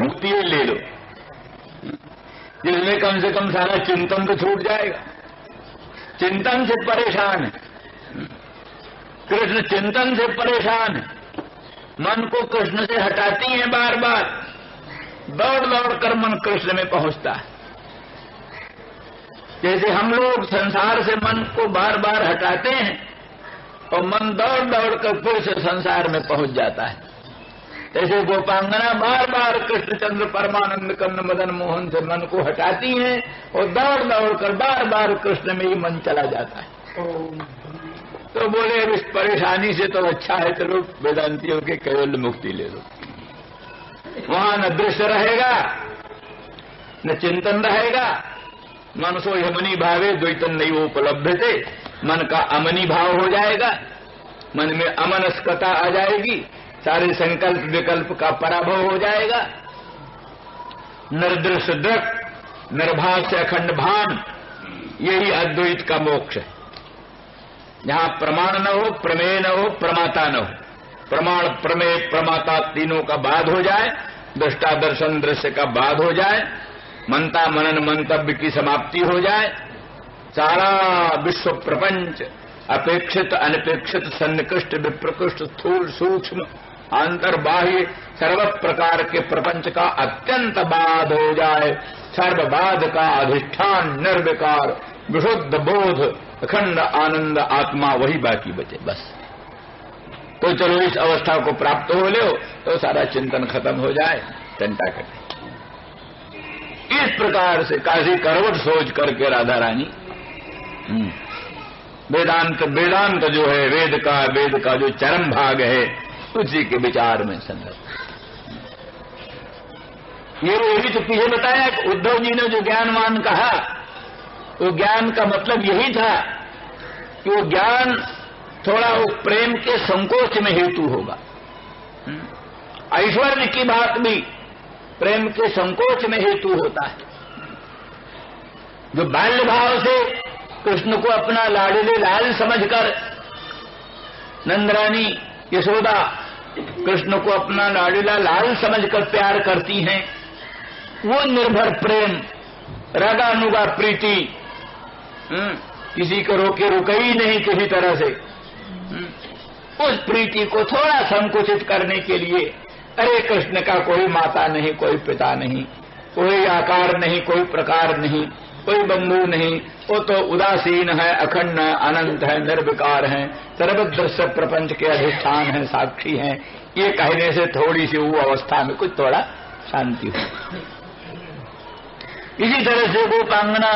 मुक्ति ही ले लो, जिसमें कम से कम सारा चिंतन तो छूट जाएगा। चिंतन से परेशान है कृष्ण, चिंतन से परेशान है। मन को कृष्ण से हटाती हैं बार बार, दौड़ दौड़ कर मन कृष्ण में पहुंचता है। जैसे हम लोग संसार से मन को बार बार हटाते हैं और मन दौड़ दौड़ कर फिर से संसार में पहुंच जाता है, जैसे गोपांगना बार बार कृष्णचंद्र परमानंद कर्ण मदन मोहन से मन को हटाती हैं और दौड़ दौड़ कर बार बार कृष्ण में ही मन चला जाता है। तो बोले अब इस परेशानी से तो अच्छा है चलो वेदांतियों के केवल मुक्ति ले लो। वहां न दृश्य रहेगा न चिंतन रहेगा, मनसो यमनी भावे द्वैतन नहीं वो उपलब्ध थे, मन का अमनी भाव हो जाएगा, मन में अमनस्कता आ जाएगी, सारे संकल्प विकल्प का पराभव हो जाएगा। निर्दृश्य दृक् निर्भास अखंड भान, यही अद्वैत का मोक्ष है। जहां प्रमाण न हो, प्रमेय न हो, प्रमाता न हो, प्रमाण प्रमेय प्रमाता तीनों का बाध हो जाए, दृष्टा दर्शन दृश्य का बाध हो जाए, मनता मनन मंतव्य की समाप्ति हो जाए, सारा विश्व प्रपंच अपेक्षित अनपेक्षित सन्निकृष्ट विप्रकृष्ट स्थूल सूक्ष्म अंतर बाह्य सर्व प्रकार के प्रपंच का अत्यंत बाध हो जाए, सर्वबाध का अधिष्ठान निर्विकार विशुद्ध बोध अखंड आनंद आत्मा वही बाकी बचे बस। तो चलो इस अवस्था को प्राप्त हो लो तो सारा चिंतन खत्म हो जाए, चिंता कटे। इस प्रकार से काशी करवट सोच करके राधा रानी वेदांत जो है वेद का जो चरम भाग है उसी के विचार में संलग्न। ये भी तो पीछे बताया कि उद्धव जी ने जो ज्ञानवान कहा तो ज्ञान का मतलब यही था कि वो ज्ञान थोड़ा वो प्रेम के संकोच में हेतु होगा। ऐश्वर्य की बात भी प्रेम के संकोच में हेतु होता है। जो बाल्य भाव से कृष्ण को अपना लाडले लाल समझकर नंदरानी यशोदा कृष्ण को अपना लाडला लाल समझकर प्यार करती हैं, वो निर्भर प्रेम रागानुगा प्रीति किसी को रोके रुके ही नहीं किसी तरह से, उस प्रीति को थोड़ा संकुचित करने के लिए अरे कृष्ण का कोई माता नहीं, कोई पिता नहीं, कोई आकार नहीं, कोई प्रकार नहीं, कोई बंधु नहीं, वो तो उदासीन है, अखंड है, अनंत है, निर्विकार है, सर्वदृश्य प्रपंच के अधिष्ठान है, साक्षी है, ये कहने से थोड़ी सी वो अवस्था में कुछ थोड़ा शांति हो। इसी तरह से गोपांगना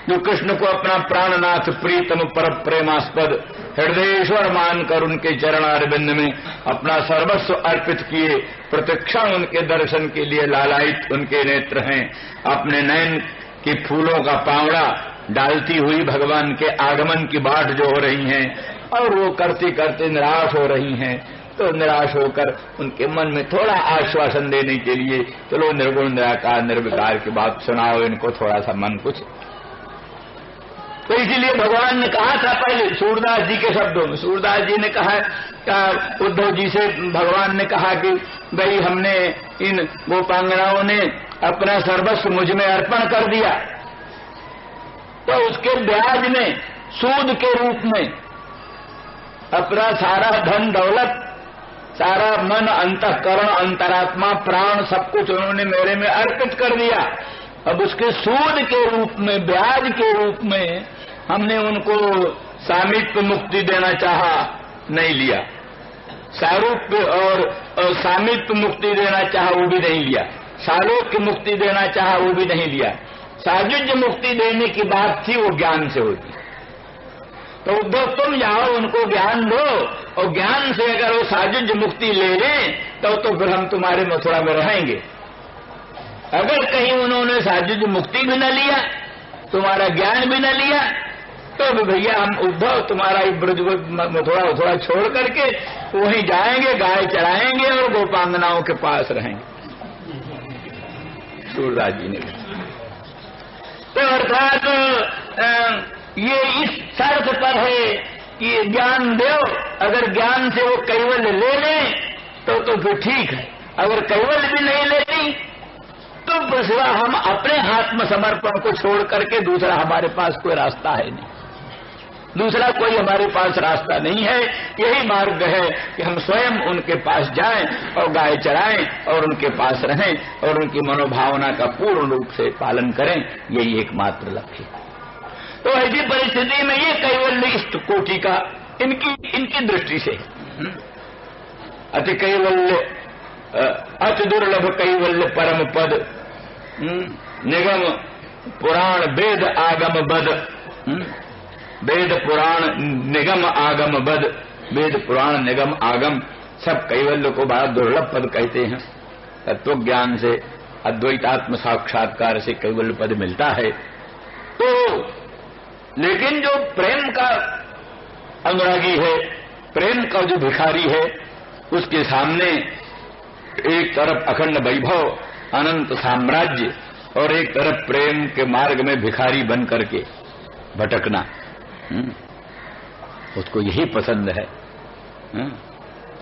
जो कृष्ण को अपना प्राणनाथ प्रीतम पर प्रेमास्पद हृदयेश्वर मानकर उनके चरणारविंद में अपना सर्वस्व अर्पित किए, प्रतिक्षण उनके दर्शन के लिए लालायित उनके नेत्र हैं, अपने नयन के फूलों का पावड़ा डालती हुई भगवान के आगमन की बाट जो हो रही हैं और वो करते करते निराश हो रही हैं, तो निराश होकर उनके मन में थोड़ा आश्वासन देने के लिए चलो निर्गुण निराकार निर्विकार की बात सुनाओ इनको, थोड़ा सा मन कुछ। तो इसीलिए भगवान ने कहा था पहले सूरदास जी के शब्दों में, सूरदास जी ने कहा उद्धव जी से भगवान ने कहा कि भाई हमने इन गोपांगनाओं ने अपना सर्वस्व मुझ में अर्पण कर दिया, तो उसके ब्याज में सूद के रूप में अपना सारा धन दौलत, सारा मन अंतःकरण अंतरात्मा प्राण सब कुछ उन्होंने मेरे में अर्पित कर दिया। अब उसके सूद के रूप में, ब्याज के रूप में हमने उनको सामीप्य मुक्ति देना चाहा, नहीं लिया। सारूप्य और सामीप्य मुक्ति देना चाहा वो भी नहीं लिया। सालोक्य मुक्ति देना चाहा वो भी नहीं लिया। साजुज्य मुक्ति देने की बात थी वो ज्ञान से होती। तो उद्धव तुम जाओ उनको ज्ञान दो और ज्ञान से अगर वो साजुज्य मुक्ति ले लें तो फिर हम तुम्हारे मथुरा में रहेंगे। अगर कहीं उन्होंने साजुज्य मुक्ति भी न लिया, तुम्हारा ज्ञान भी न लिया, तो भी भैया हम उद्धव तुम्हारा ब्रज मथुरा छोड़ करके वहीं जाएंगे, गाय चराएंगे और गोपांगनाओं के पास रहेंगे। सूरदास जी ने तो अर्थात ये इस शर्त पर है कि ज्ञान दो, अगर ज्ञान से वो कैवल्य ले लें तो फिर ठीक है, अगर कैवल्य भी नहीं लेती आपको सिवा हम अपने आत्मसमर्पण को छोड़ करके दूसरा हमारे पास कोई रास्ता है नहीं, दूसरा कोई हमारे पास रास्ता नहीं है। यही मार्ग है कि हम स्वयं उनके पास जाएं और गाय चराएं और उनके पास रहें और उनकी मनोभावना का पूर्ण रूप से पालन करें, यही एकमात्र लक्ष्य। तो ऐसी परिस्थिति में ये कैवल्य इष्ट कोटि का इनकी दृष्टि से अति कैवल्य अति दुर्लभ कैवल्य परम पद निगम पुराण वेद आगम बद, वेद पुराण निगम आगम बद, वेद पुराण निगम आगम सब कैवल्य को बड़ा दुर्लभ पद कहते हैं। तत्व ज्ञान से अद्वैतात्म साक्षात्कार से कैवल्य पद मिलता है। तो लेकिन जो प्रेम का अनुरागी है, प्रेम का जो भिखारी है, उसके सामने एक तरफ अखंड वैभव अनंत साम्राज्य और एक तरफ प्रेम के मार्ग में भिखारी बन करके भटकना, उसको यही पसंद है।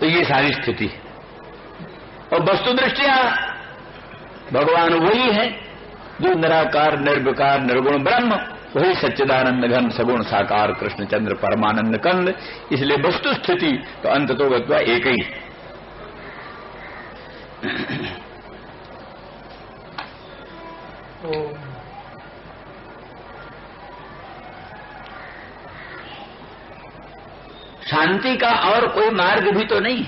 तो ये सारी स्थिति है। और वस्तु दृष्टिया भगवान वही है जो निराकार निर्विकार निर्गुण ब्रह्म, वही सच्चिदानंद घन सगुण साकार कृष्णचंद्र परमानंद कंद। इसलिए वस्तु स्थिति तो अंततो गत्वा एक ही। शांति का और कोई मार्ग भी तो नहीं,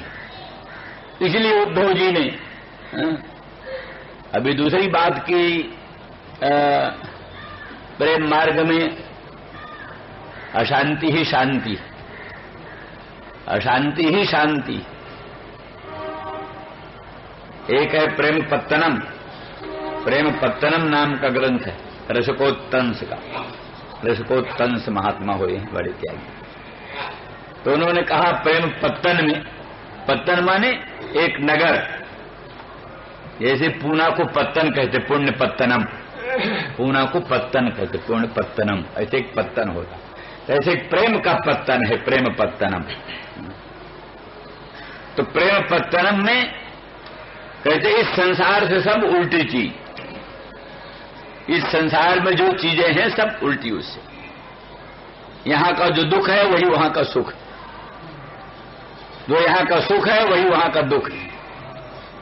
इसलिए उद्धव जी ने अभी दूसरी बात की, प्रेम मार्ग में अशांति ही शांति, अशांति ही शांति। एक है प्रेम पत्तनम, प्रेम पत्तनम नाम का ग्रंथ है रसकोत्तंस का, रसकोत्तंस महात्मा हुए हैं बड़े त्यागी। तो उन्होंने कहा प्रेम पत्तन में, पत्तन माने एक नगर, जैसे पूना को पत्तन कहते पुण्य पत्तनम, पूना को पत्तन कहते पुण्य पत्तनम, ऐसे एक पत्तन होता, ऐसे एक प्रेम का पत्तन है प्रेम पत्तनम। तो प्रेम पत्तनम में कहते इस संसार से सब उल्टी चीज, इस संसार में जो चीजें हैं सब उल्टी उससे। यहां का जो दुख है वही वहां का सुख, जो यहां का सुख है वही वहां का दुख,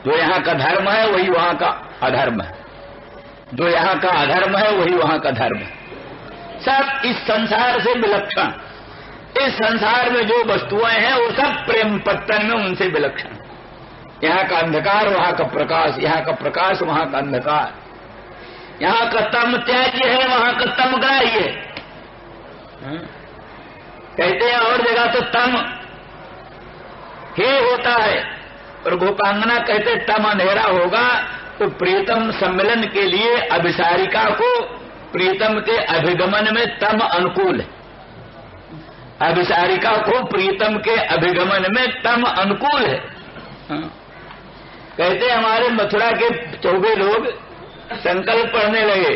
जो यहां का धर्म है वही वहां का अधर्म है, जो यहां का अधर्म है वही वहां का धर्म है। सब इस संसार से विलक्षण, इस संसार में जो वस्तुएं हैं वो सब प्रेम पत्तन में उनसे विलक्षण। यहाँ का अंधकार वहां का प्रकाश, यहाँ का प्रकाश वहां का अंधकार, यहाँ का तम त्याज्य है वहां का तम ग्राह्य है। कहते हैं और जगह तो तम हे होता है, और गोपांगना कहते तम अंधेरा होगा। तो प्रीतम सम्मिलन के लिए अभिसारिका को प्रीतम के अभिगमन में तम अनुकूल है, अभिसारिका को प्रीतम के अभिगमन में तम अनुकूल है। कहते हमारे मथुरा के चौबे लोग संकल्प पढ़ने लगे,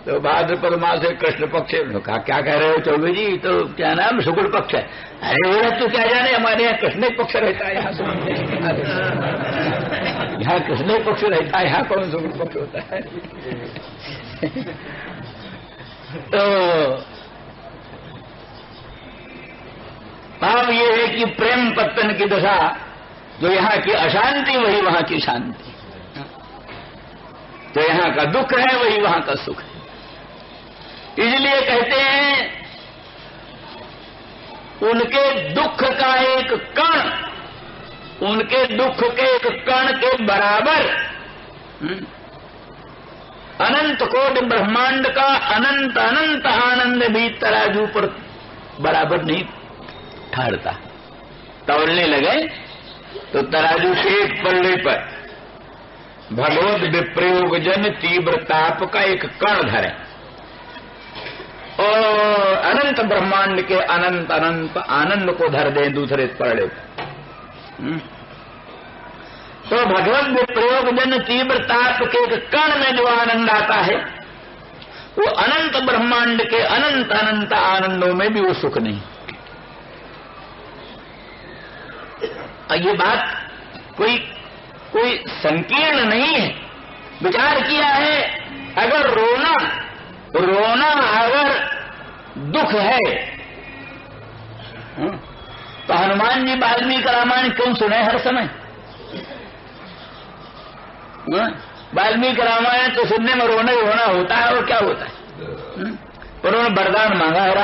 तो भाद्रपद मास से कृष्ण पक्ष कहा क्या कह रहे हो चौबे जी, तो क्या नाम शुक्ल पक्ष है। अरे वो तो क्या जाने, हमारे यहाँ कृष्ण पक्ष रहता है, यहाँ कृष्ण पक्ष रहता है, यहाँ कौन शुक्ल पक्ष होता है। तो भाव ये है कि प्रेम पत्तन की दशा, जो यहाँ की अशांति वही वहां की शांति, तो यहाँ का दुख है वही वहां का सुख है। इसलिए कहते हैं उनके दुख का एक कण, उनके दुख के एक कण के बराबर अनंत कोटि ब्रह्मांड का अनंत अनंत आनंद भी तराजू पर बराबर नहीं ठहरता। तौलने लगे तो तराजू के एक पल्ले पर भगवत विप्रयोग जन तीव्र ताप का एक कण धरे और अनंत ब्रह्मांड के अनंत अनंत आनंद को धर दें दूसरे पल्ले पर। तो भगवत विप्रयोग जन तीव्र ताप के एक कण में जो आनंद आता है वो अनंत ब्रह्मांड के अनंत अनंत आनंदों में भी वो सुख नहीं। ये बात कोई संकीर्ण नहीं है, विचार किया है अगर रोना अगर दुख है तो हनुमान जी वाल्मीकि रामायण क्यों सुने हर समय? वाल्मीकि रामायण तो सुनने में रोना ही होना होता है और क्या होता है। पर उन्होंने वरदान मांगा है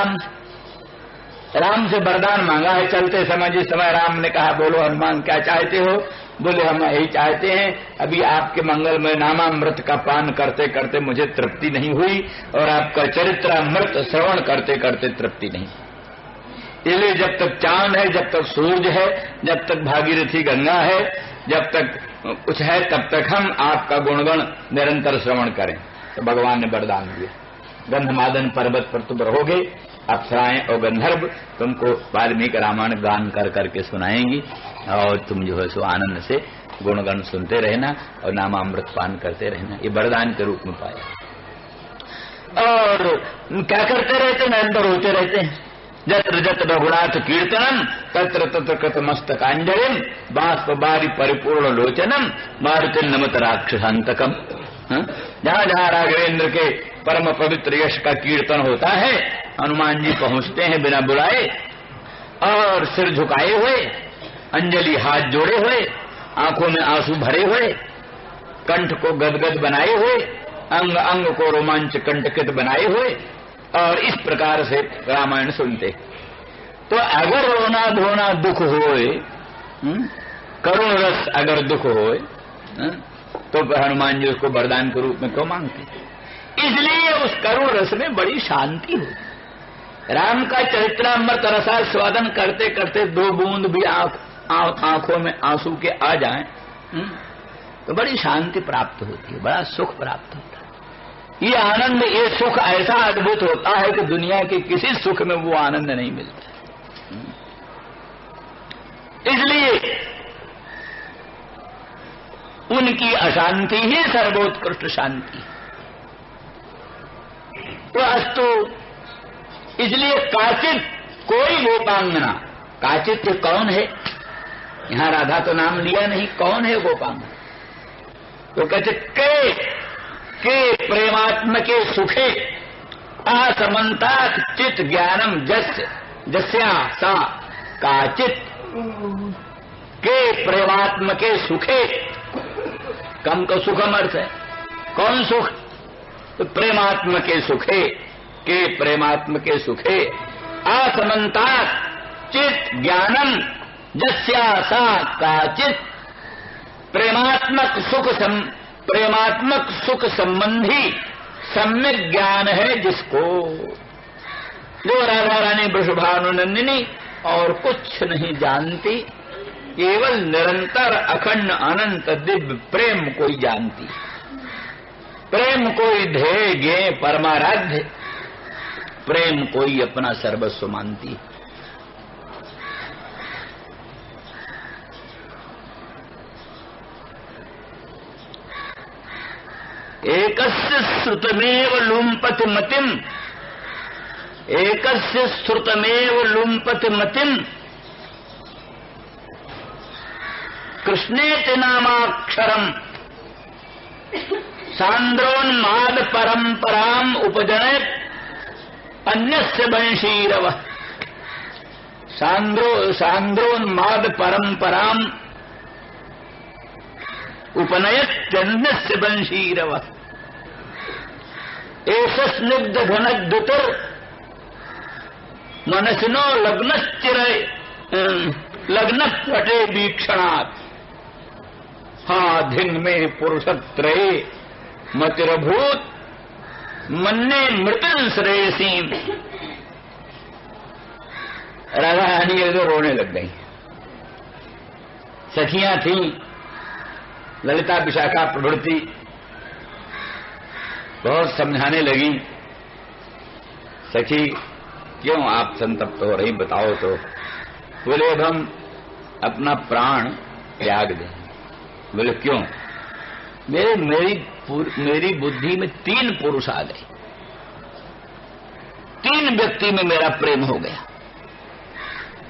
राम से वरदान मांगा है। चलते समय जिस समय राम ने कहा बोलो हनुमान क्या चाहते हो? बोले हम यही चाहते हैं, अभी आपके मंगलमय नामामृत का पान करते करते मुझे तृप्ति नहीं हुई और आपका चरित्रामृत श्रवण करते करते तृप्ति नहीं। इसलिए जब तक चांद है, जब तक सूरज है, जब तक भागीरथी गंगा है, जब तक कुछ है, तब तक हम आपका गुणगण निरंतर श्रवण करें। तो भगवान ने वरदान दिया, गंधमादन पर्वत पर तुम रहोगे, अप्सराएं और गंधर्व तुमको वाल्मीकि रामायण गान कर करके सुनाएंगी और तुम जो है सो आनंद से गुणगण सुनते रहना और नामामृत पान करते रहना। ये वरदान के रूप में पाया। और क्या करते रहते? निरंतर होते रहते हैं। जत्र जत्र रघुनाथ कीर्तनम तत्र तत्र कृत मस्तकांजलिम बाष्प बारी परिपूर्ण लोचनम मारुति नमत राक्षसांतकम। जहां जहां राघवेंद्र के परम पवित्र यश का कीर्तन होता है, हनुमान जी पहुंचते हैं बिना बुलाए और सिर झुकाए हुए, अंजलि हाथ जोड़े हुए, आंखों में आंसू भरे हुए, कंठ को गदगद बनाए हुए, अंग अंग को रोमांच कंटकित बनाए हुए, और इस प्रकार से रामायण सुनते। तो अगर रोना धोना दुख होए, करुण रस अगर दुख होए, तो हनुमान जी उसको वरदान के रूप में क्यों मांगते? इसलिए उस करुण रस में बड़ी शांति हो। राम का चरित्रामृत रसास्वादन करते करते दो बूंद भी आंखों में आंसू के आ जाएं, तो बड़ी शांति प्राप्त होती है, बड़ा सुख प्राप्त होता है। ये आनंद, ये सुख ऐसा अद्भुत होता है कि दुनिया के किसी सुख में वो आनंद नहीं मिलता। इसलिए उनकी अशांति ही सर्वोत्कृष्ट शांति। तो अस्तु, इसलिए काचित कोई गोपांगना, काचित कौन है? यहां राधा तो नाम लिया नहीं, कौन है गोपांगना? तो कहते के प्रेमात्मके सुखे असमन्तात् चित ज्ञानम जस्या सा काचित। के प्रेमात्मके सुखे, कम का सुखम अर्थ है, कौन सुख? तो प्रेमात्मके सुखे, के प्रेमात्मके सुखे असमन्तात् चित ज्ञानम जस्या सा काचित। प्रेमात्मक सुख संबंधी सम्यक ज्ञान है जिसको, जो राधा रानी वृषभानुनंदिनी और कुछ नहीं जानती, केवल निरंतर अखंड अनंत दिव्य प्रेम कोई जानती। प्रेम कोई ध्येय ज्ञेय परमाराध्य, प्रेम कोई अपना सर्वस्व मानती। एकस्य श्रुतमेव लुम्पति मतिम, एकस्य श्रुतमेव लुम्पति मतिम कृष्णेति नामाक्षरम सांद्रोन्माद परंपराम उपजनयत् अन्यस्य वंशीरव। सांद्रोन्माद परंपराम उपनयत्यन्यस्य वंशीरव। एष स्निग्ध घनद्युतिर् मनसिनो लग्नपटे वीक्षणात् धिंग में पुरुषत्रये मतिरभूत मन्ने मृतन श्रेयसीम। राधा रानी ये तो रोने लग गई। सखियां थी ललिता विशाखा प्रभृति, बहुत समझाने लगी, सखी क्यों आप संतप्त हो रही, बताओ तो। बोले अब हम अपना प्राण त्याग दें। बोले क्यों? मेरी बुद्धि में 3 पुरुष आ गए, 3 व्यक्ति में मेरा प्रेम हो गया।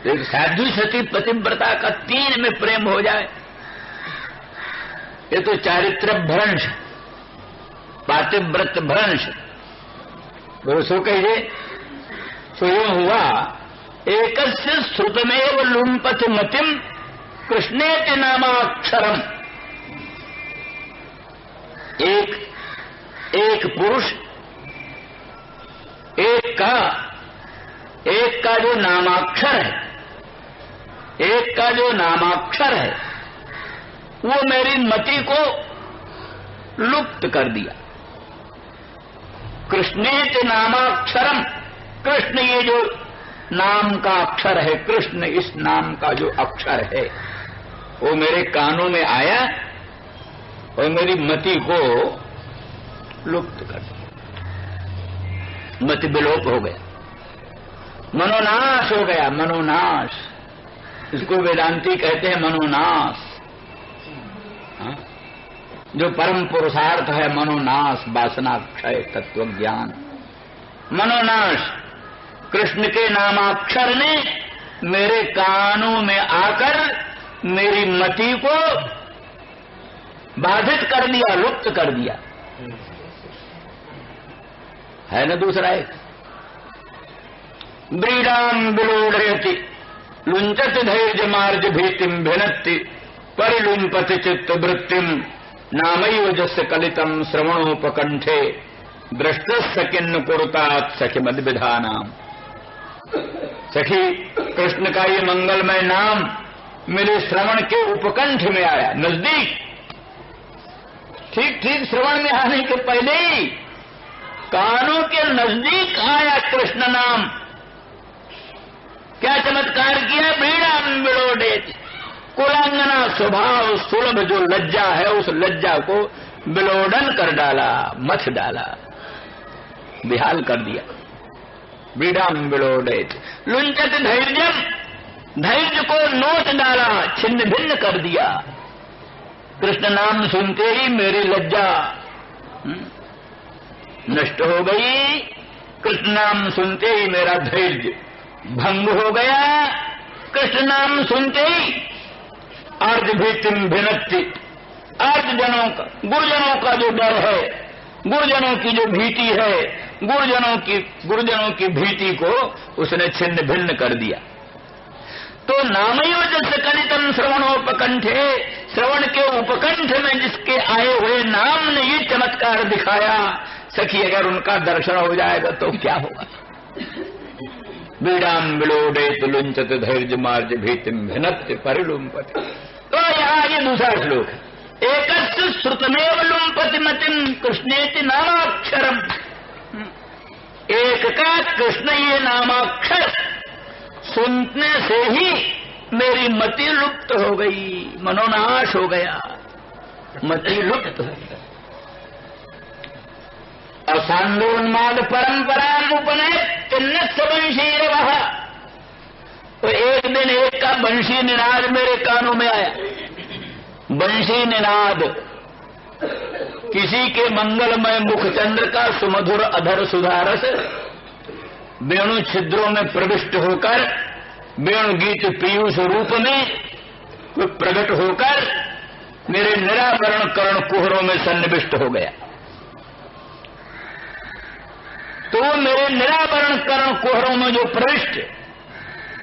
एक साधु सती पतिव्रता का 3 में प्रेम हो जाए, ये तो चारित्र भ्रंश, पातिव्रत भ्रंश। बोलो सो कहिए। सो यो हुआ एकस्य श्रुतमेव लुम्पति मतिम कृष्णेति नामाक्षरम। एक पुरुष एक का जो नामाक्षर है, एक का जो नामाक्षर है वो मेरी मति को लुप्त कर दिया। कृष्णेति नामाक्षरम, कृष्ण ये जो नाम का अक्षर है, कृष्ण इस नाम का जो अक्षर है वो मेरे कानों में आया और मेरी मति को लुप्त कर दिया। मति विलोप हो गया, मनोनाश हो गया। मनोनाश, इसको वेदांती कहते हैं मनोनाश। हाँ? जो परम पुरुषार्थ है मनोनाश, वासना क्षय, तत्व ज्ञान, मनोनाश। कृष्ण के नामाक्षर ने मेरे कानों में आकर मेरी मति को बाधित कर दिया, लुप्त कर दिया। है ना दूसरा एक, ब्रीडाम विलोड़यति लुंचति धैर्य मार्ज भीतिम भिनत्ति परिलुंपति चित्त वृत्तिम नामैव जस्य कलितम श्रवणोपकंठे दृष्टस्य किन्न कुरुतात सखी मद विधानाम। सखी, कृष्ण का ये मंगलमय नाम मेरे श्रवण के उपकंठ में आया, नजदीक, ठीक ठीक श्रवण में आने के पहले ही कानों के नजदीक आया कृष्ण नाम। क्या चमत्कार किया, बीड़ा विलोड़यति, कुलांगना स्वभाव सुलभ जो लज्जा है उस लज्जा को विलोडन कर डाला, मथ डाला, बिहाल कर दिया। बीड़ाम विलोड़यति लुंचत धैर्यम, धैर्य को नोच डाला, छिन्न भिन्न कर दिया। कृष्ण नाम सुनते ही मेरी लज्जा नष्ट हो गई, कृष्ण नाम सुनते ही मेरा धैर्य भंग हो गया। कृष्ण नाम सुनते ही अर्ध भीतिम भिनत्ति, अर्ध जनों का, गुरुजनों का जो डर है, गुरुजनों की जो भीति है, गुरुजनों की भीति को उसने छिन्न भिन्न कर दिया। तो नामयो जैसे कलितम श्रवणोपकंठे, श्रवण के उपकंठ में जिसके आए हुए नाम ने ये चमत्कार दिखाया। सखी, अगर उनका दर्शन हो जाएगा तो क्या होगा। बीड़ाम विलोड़यति लुंचत धैर्य मार्ज भीतिम भिनत्ति परिलुम्पति। तो यहाँ ये दूसरा श्लोक है, एकस्य श्रुतमेव लुम्पति मतिम कृष्णेति नामाक्षरम। एक का कृष्ण ये नामाक्षर सुनने से ही मेरी मति लुप्त हो गई, मनोनाश हो गया, मति लुप्त हो गई। असांदोन्माद परंपरा उपनयत वंशी रहा। तो एक दिन एक का बंशी निनाद मेरे कानों में आया। बंशी निनाद किसी के मंगलमय मुखचंद्र का सुमधुर अधर सुधारस वेणु छिद्रों में प्रविष्ट होकर, वेणु गीत पीयूष रूप में प्रकट होकर मेरे निरावरण कर्ण कुहरों में सन्निविष्ट हो गया। तो मेरे निरावरण कर्ण कुहरों में जो प्रविष्ट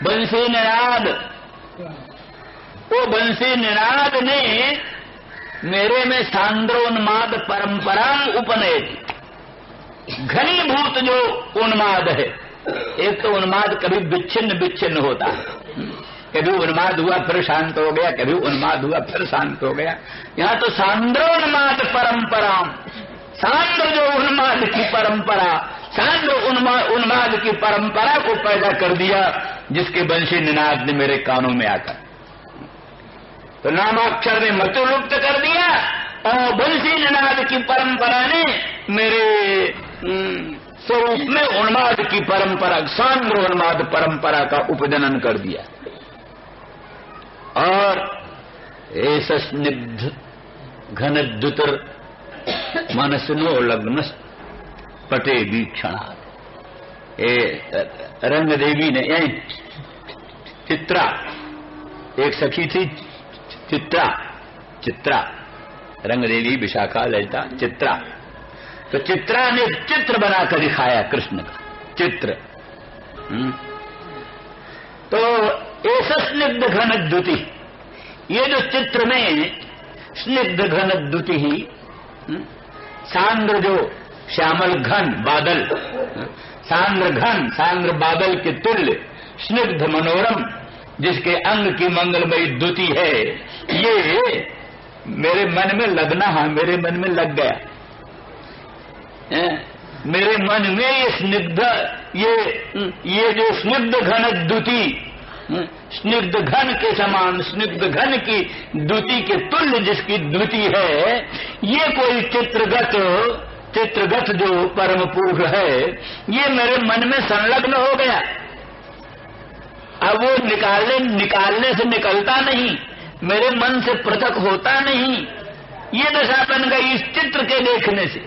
बंसी निनाद, वो बंसी निनाद ने मेरे में सांद्रोन्माद परंपरा उपनयति, घनीभूत जो उन्माद है। एक तो उन्माद कभी विच्छिन्न विच्छिन्न होता है, कभी उन्माद हुआ फिर शांत हो गया, कभी उन्माद हुआ फिर शांत हो गया। यहाँ तो सांद्रोन्माद परंपरा, सांद्र जो उन्माद की परंपरा, सांद्र उन्माद की परंपरा को पैदा कर दिया, जिसके बंशी निनाद ने मेरे कानों में आकर तो नामाक्षर ने मति लुप्त कर दिया, और बंशी निनाद की परंपरा ने मेरे स्वरूप में उन्माद की परंपरा, सांद्र उन्माद परंपरा का उपजनन कर दिया। और ऐसा स्निग्ध घनद्युतर मनसनो लग्न पटे वीक्षणा। रंग देवी ने, चित्रा, एक सखी थी चित्रा, रंग देवी, विशाखा, ललिता, चित्रा, तो चित्रा ने चित्र बनाकर दिखाया कृष्ण का चित्र। तो ऐसा स्निग्ध घन द्युति, ये जो चित्र में स्निग्ध घन द्युति ही सांद्र जो श्यामल घन बादल, सांद्र बादल के तुल्य स्निग्ध मनोरम जिसके अंग की मंगलमयी द्युति है, ये मेरे मन में लगना है, मेरे मन में लग गया। मेरे मन में ये स्निग्ध ये जो स्निग्ध घन द्युति, स्निग्ध घन के समान स्निग्ध घन की द्युति के तुल्य जिसकी द्युति है, ये कोई चित्रगत जो परम पुरुष है, ये मेरे मन में संलग्न हो गया। अब वो निकालने से निकलता नहीं, मेरे मन से पृथक होता नहीं। ये दशा बन गई इस चित्र के देखने से।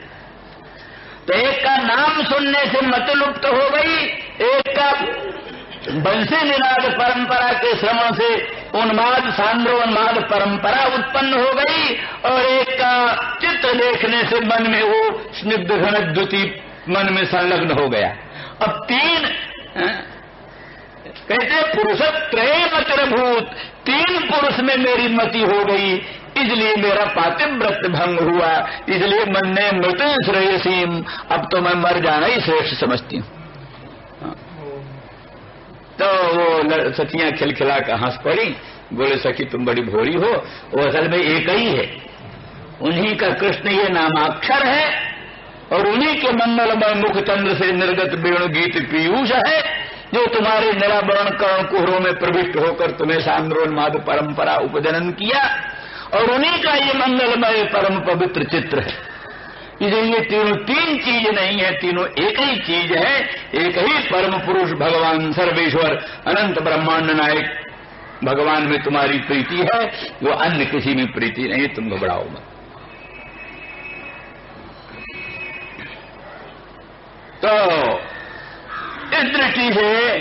तो एक का नाम सुनने से मत लुप्त हो गई, एक का बंसी निनाद परंपरा के श्रवण से उन्माद सांद्रोन्माद परंपरा उत्पन्न हो गई, और एक का चित्र देखने से मन में वो स्निग्ध घन द्युति मन में संलग्न हो गया। अब तीन कहते पुरुष त्रय मतिर्भूत, तीन पुरुष में मेरी मति हो गई, इसलिए मेरा पातिव्रत्य भंग हुआ, इसलिए मन ने मृत श्रेयसीम, अब तो मैं मर जाना ही श्रेष्ठ समझती हूँ। तो वो सखियां खिलखिला कर हंस पड़ी, बोले सखी तुम बड़ी भोरी हो, वो असल में एक ही है, उन्हीं का कृष्ण ये नामाक्षर है, और उन्हीं के मंगलमय मुख चंद्र से निर्गत वेणु गीत पीयूष है, जो तुम्हारे निरावरण कर्ण कुहरों में प्रविष्ट होकर तुम्हें सांद्रोन्माद परंपरा उपजनन किया, और उन्हीं का ये मंगलमय परम पवित्र चित्र है। इसलिए तीनों तीन चीज नहीं है, तीनों एक ही चीज है, एक ही परम पुरुष भगवान सर्वेश्वर अनंत ब्रह्मांड नायक भगवान में तुम्हारी प्रीति है, वो अन्य किसी में प्रीति नहीं, तुम घबराओ मत। तो इस दृष्टि से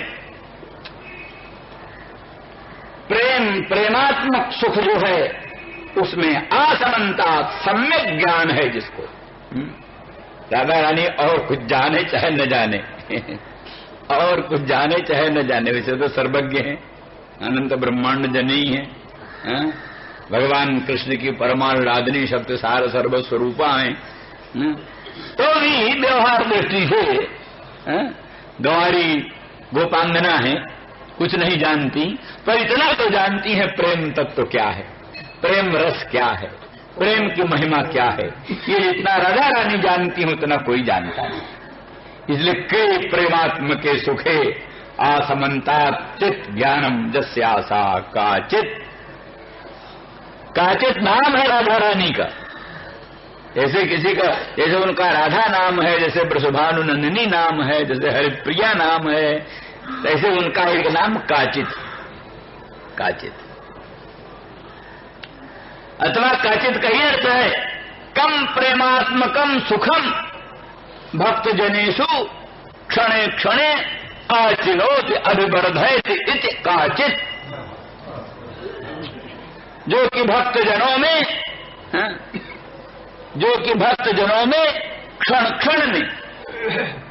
प्रेमात्मक सुख जो है उसमें असमंता सम्यक ज्ञान है जिसको। राधा रानी और कुछ जाने चाहे न जाने और कुछ जाने चाहे न जाने, वैसे तो सर्वज्ञ हैं, अनंत ब्रह्मांड जनई है, भगवान कृष्ण की परमाणु राधनी शब्द सार सर्वस्वरूपा है, तो भी व्यवहार दृष्टि से गौरी गोपांगना है, कुछ नहीं जानती, पर इतना तो जानती है प्रेम तत्व क्या है, प्रेम रस क्या है, प्रेम की महिमा क्या है। ये जितना राधा रानी जानती है उतना कोई जानता नहीं। इसलिए के प्रेमात्म के सुखे आसमंता चित ज्ञानम जस्यासा काचित, काचित नाम है राधा रानी का। जैसे किसी का, जैसे उनका राधा नाम है, जैसे वृषभानु नंदिनी नाम है, जैसे हरिप्रिया नाम है, ऐसे उनका एक नाम काचित, काचित अथवा काचित का ही अर्थ है कम प्रेमात्मकम सुखम भक्त जनेषु क्षणे क्षणे आचिनोति अभिवर्धयति इति काचित, जो कि भक्त जनों में क्षण क्षण में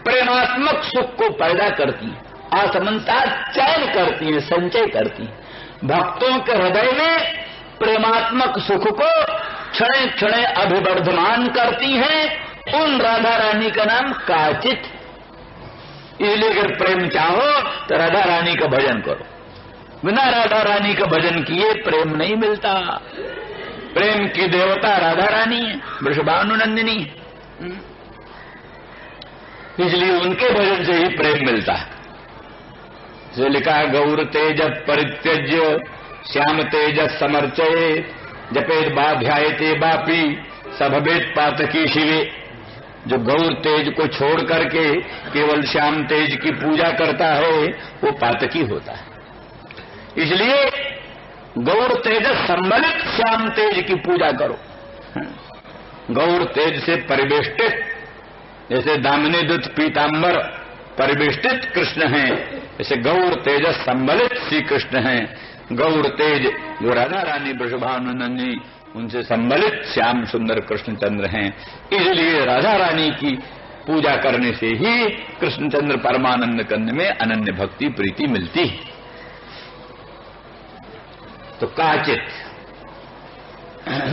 प्रेमात्मक सुख को पैदा करती है, असमंता चयन करती है, संचय करती है। भक्तों के हृदय में प्रेमात्मक सुख को क्षणे क्षणे अभिवर्धमान करती हैं, उन राधा रानी का नाम काचित। इसलिए अगर प्रेम चाहो तो राधा रानी का भजन करो, बिना राधा रानी का भजन किए प्रेम नहीं मिलता। प्रेम की देवता राधा रानी है, वृषभानु नंदिनी, इसलिए उनके भजन से ही प्रेम मिलता है। जो लिखा है गौर तेज परित्यज्य श्याम तेज समर्चये जपेत बाध्यायते बापी सभवेत पातकी शिवे। जो गौर तेज को छोड़ करके केवल श्याम तेज की पूजा करता है वो पातकी होता है। इसलिए गौर तेज सम्मिलित श्याम तेज की पूजा करो। गौर तेज से परिवेष्टित, जैसे दामिनी दुत पीताम्बर परिवेष्टित कृष्ण हैं, जैसे गौर तेज सम्मिलित श्री कृष्ण हैं। गौर तेज जो राधा रानी वृषभानु नंदिनी उनसे सम्मिलित श्याम सुंदर कृष्णचंद्र हैं। इसलिए राधा रानी की पूजा करने से ही कृष्णचंद्र परमानंद कंद में अनन्य भक्ति प्रीति मिलती है। तो काचित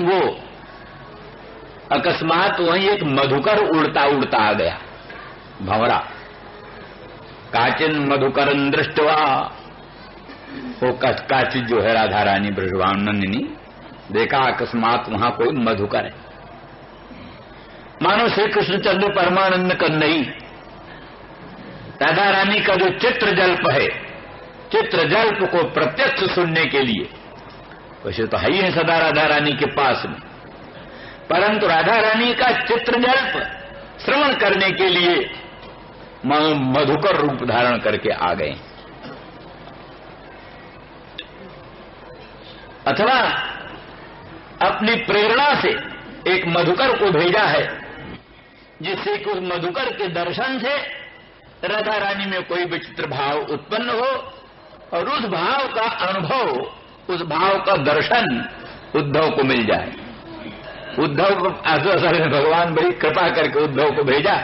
वो अकस्मात वहीं एक मधुकर उड़ता उड़ता आ गया, भंवरा। काचिन मधुकरन दृष्टवा, वो काचित जो है राधा रानी ब्रजवानंदिनी, देखा अकस्मात वहां कोई मधुकर है। मानो श्री कृष्णचंद्र परमानंद कन्नई राधा रानी का जो चित्र जल्प है, चित्र जल्प को प्रत्यक्ष सुनने के लिए, वैसे तो है ही है सदा राधा रानी के पास में, परंतु राधा रानी का चित्र जल्प श्रवण करने के लिए मधुकर रूप धारण करके आ गए। अथवा अपनी प्रेरणा से एक मधुकर को भेजा है, जिससे कि उस मधुकर के दर्शन से राधा रानी में कोई विचित्र भाव उत्पन्न हो और उस भाव का अनुभव, उस भाव का दर्शन उद्धव को मिल जाए। उद्धव असल में भगवान बड़ी कृपा करके उद्धव को भेजा।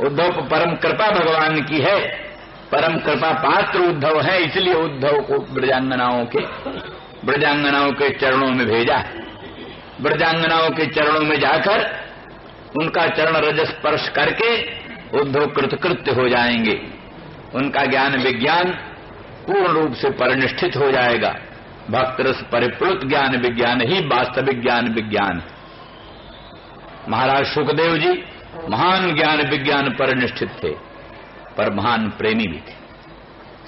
उद्धव को परम कृपा भगवान की है, परम कृपा पात्र उद्धव है, इसलिए उद्धव को ब्रजांगनाओं के चरणों में भेजा। ब्रजांगनाओं के चरणों में जाकर उनका चरण रज स्पर्श करके उद्धव कृतकृत्य हो जाएंगे। उनका ज्ञान विज्ञान पूर्ण रूप से परिनिष्ठित हो जाएगा। भक्त रस परिप्लुत ज्ञान विज्ञान ही वास्तविक ज्ञान विज्ञान। महाराज सुखदेव जी महान ज्ञान विज्ञान परिनिष्ठित थे, पर महान प्रेमी भी थे।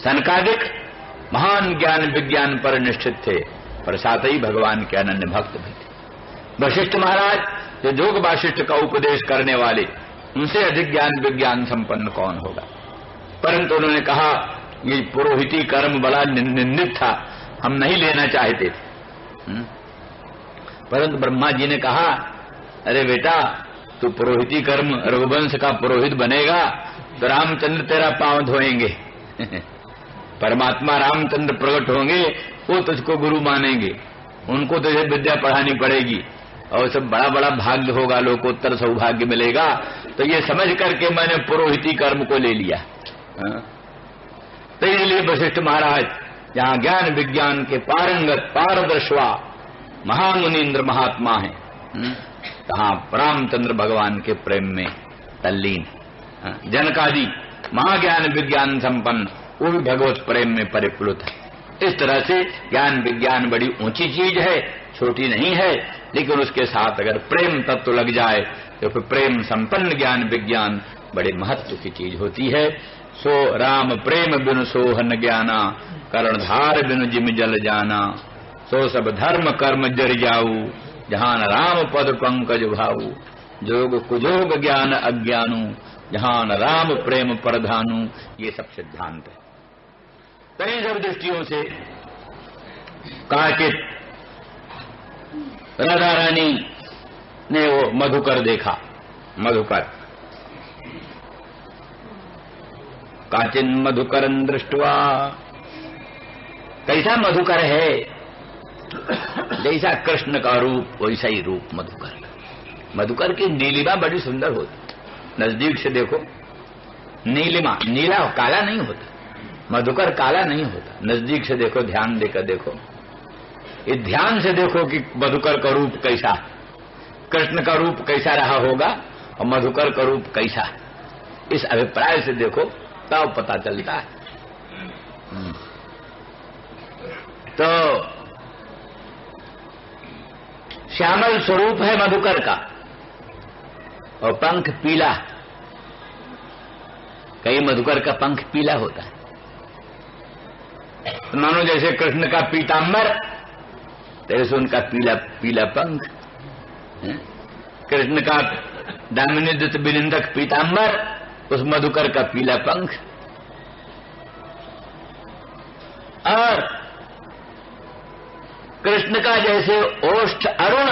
सनकादिक महान ज्ञान विज्ञान परिनिष्ठित थे, पर साथ ही भगवान के अनन्य भक्त भी थे। वशिष्ठ महाराज जो जोग वाशिष्ठ का उपदेश करने वाले, उनसे अधिक ज्ञान विज्ञान संपन्न कौन होगा। परंतु उन्होंने कहा ये पुरोहिती कर्म बड़ा निंदित था, हम नहीं लेना चाहते थे। परंतु ब्रह्मा जी ने कहा अरे बेटा, तू पुरोहिती कर्म रघुवंश का पुरोहित बनेगा तो रामचंद्र तेरा पांव धोएंगे। परमात्मा रामचंद्र प्रकट होंगे, वो तुझको गुरु मानेंगे, उनको तुझे विद्या पढ़ानी पड़ेगी और सब बड़ा बड़ा भाग्य होगा, लोकोत्तर सौभाग्य मिलेगा। तो ये समझ करके मैंने पुरोहिती कर्म को ले लिया। तो इसलिए वशिष्ठ महाराज जहां ज्ञान विज्ञान के पारंगत पारदर्शवा महामुनीन्द्र महात्मा है, तहां रामचंद्र भगवान के प्रेम में तल्लीन। जनकादि महाज्ञान विज्ञान संपन्न, वो भी भगवत प्रेम में परिप्लुत है। इस तरह से ज्ञान विज्ञान बड़ी ऊंची चीज है, छोटी नहीं है, लेकिन उसके साथ अगर प्रेम तत्व लग जाए तो फिर प्रेम संपन्न ज्ञान विज्ञान बड़े महत्व की चीज होती है। सो राम प्रेम बिनु सोहन ज्ञाना, कर्णधार बिनु जिम जल जाना। सो सब धर्म कर्म जर जाऊ, जहान राम पद पंकज भाऊ। जोग कुजोग ज्ञान अज्ञानु, जहान राम प्रेम परधानु। ये सब सिद्धांत है। कई सब दृष्टियों से काचित राधा रानी ने वो मधुकर देखा। मधुकर काचिन मधुकरन दृष्टवा, कैसा मधुकर है, जैसा कृष्ण का रूप वैसा ही रूप मधुकर का। मधुकर की नीलिमा बड़ी सुंदर होती, नजदीक से देखो नीलिमा, नीला काला नहीं होता, मधुकर काला नहीं होता। नजदीक से देखो, ध्यान देकर देखो, ये ध्यान से देखो कि मधुकर का रूप कैसा, कृष्ण का रूप कैसा रहा होगा और मधुकर का रूप कैसा, इस अभिप्राय से देखो तब पता चलता है। तो श्यामल स्वरूप है मधुकर का और पंख पीला। कई मधुकर का पंख पीला होता है, तो मानो जैसे कृष्ण का पीतांबर, जैसे उनका पीला पीला पंख। कृष्ण का दामिनीदत्त बिनिंदक पीतांबर, उस मधुकर का पीला पंख। और कृष्ण का जैसे ओष्ठ अरुण,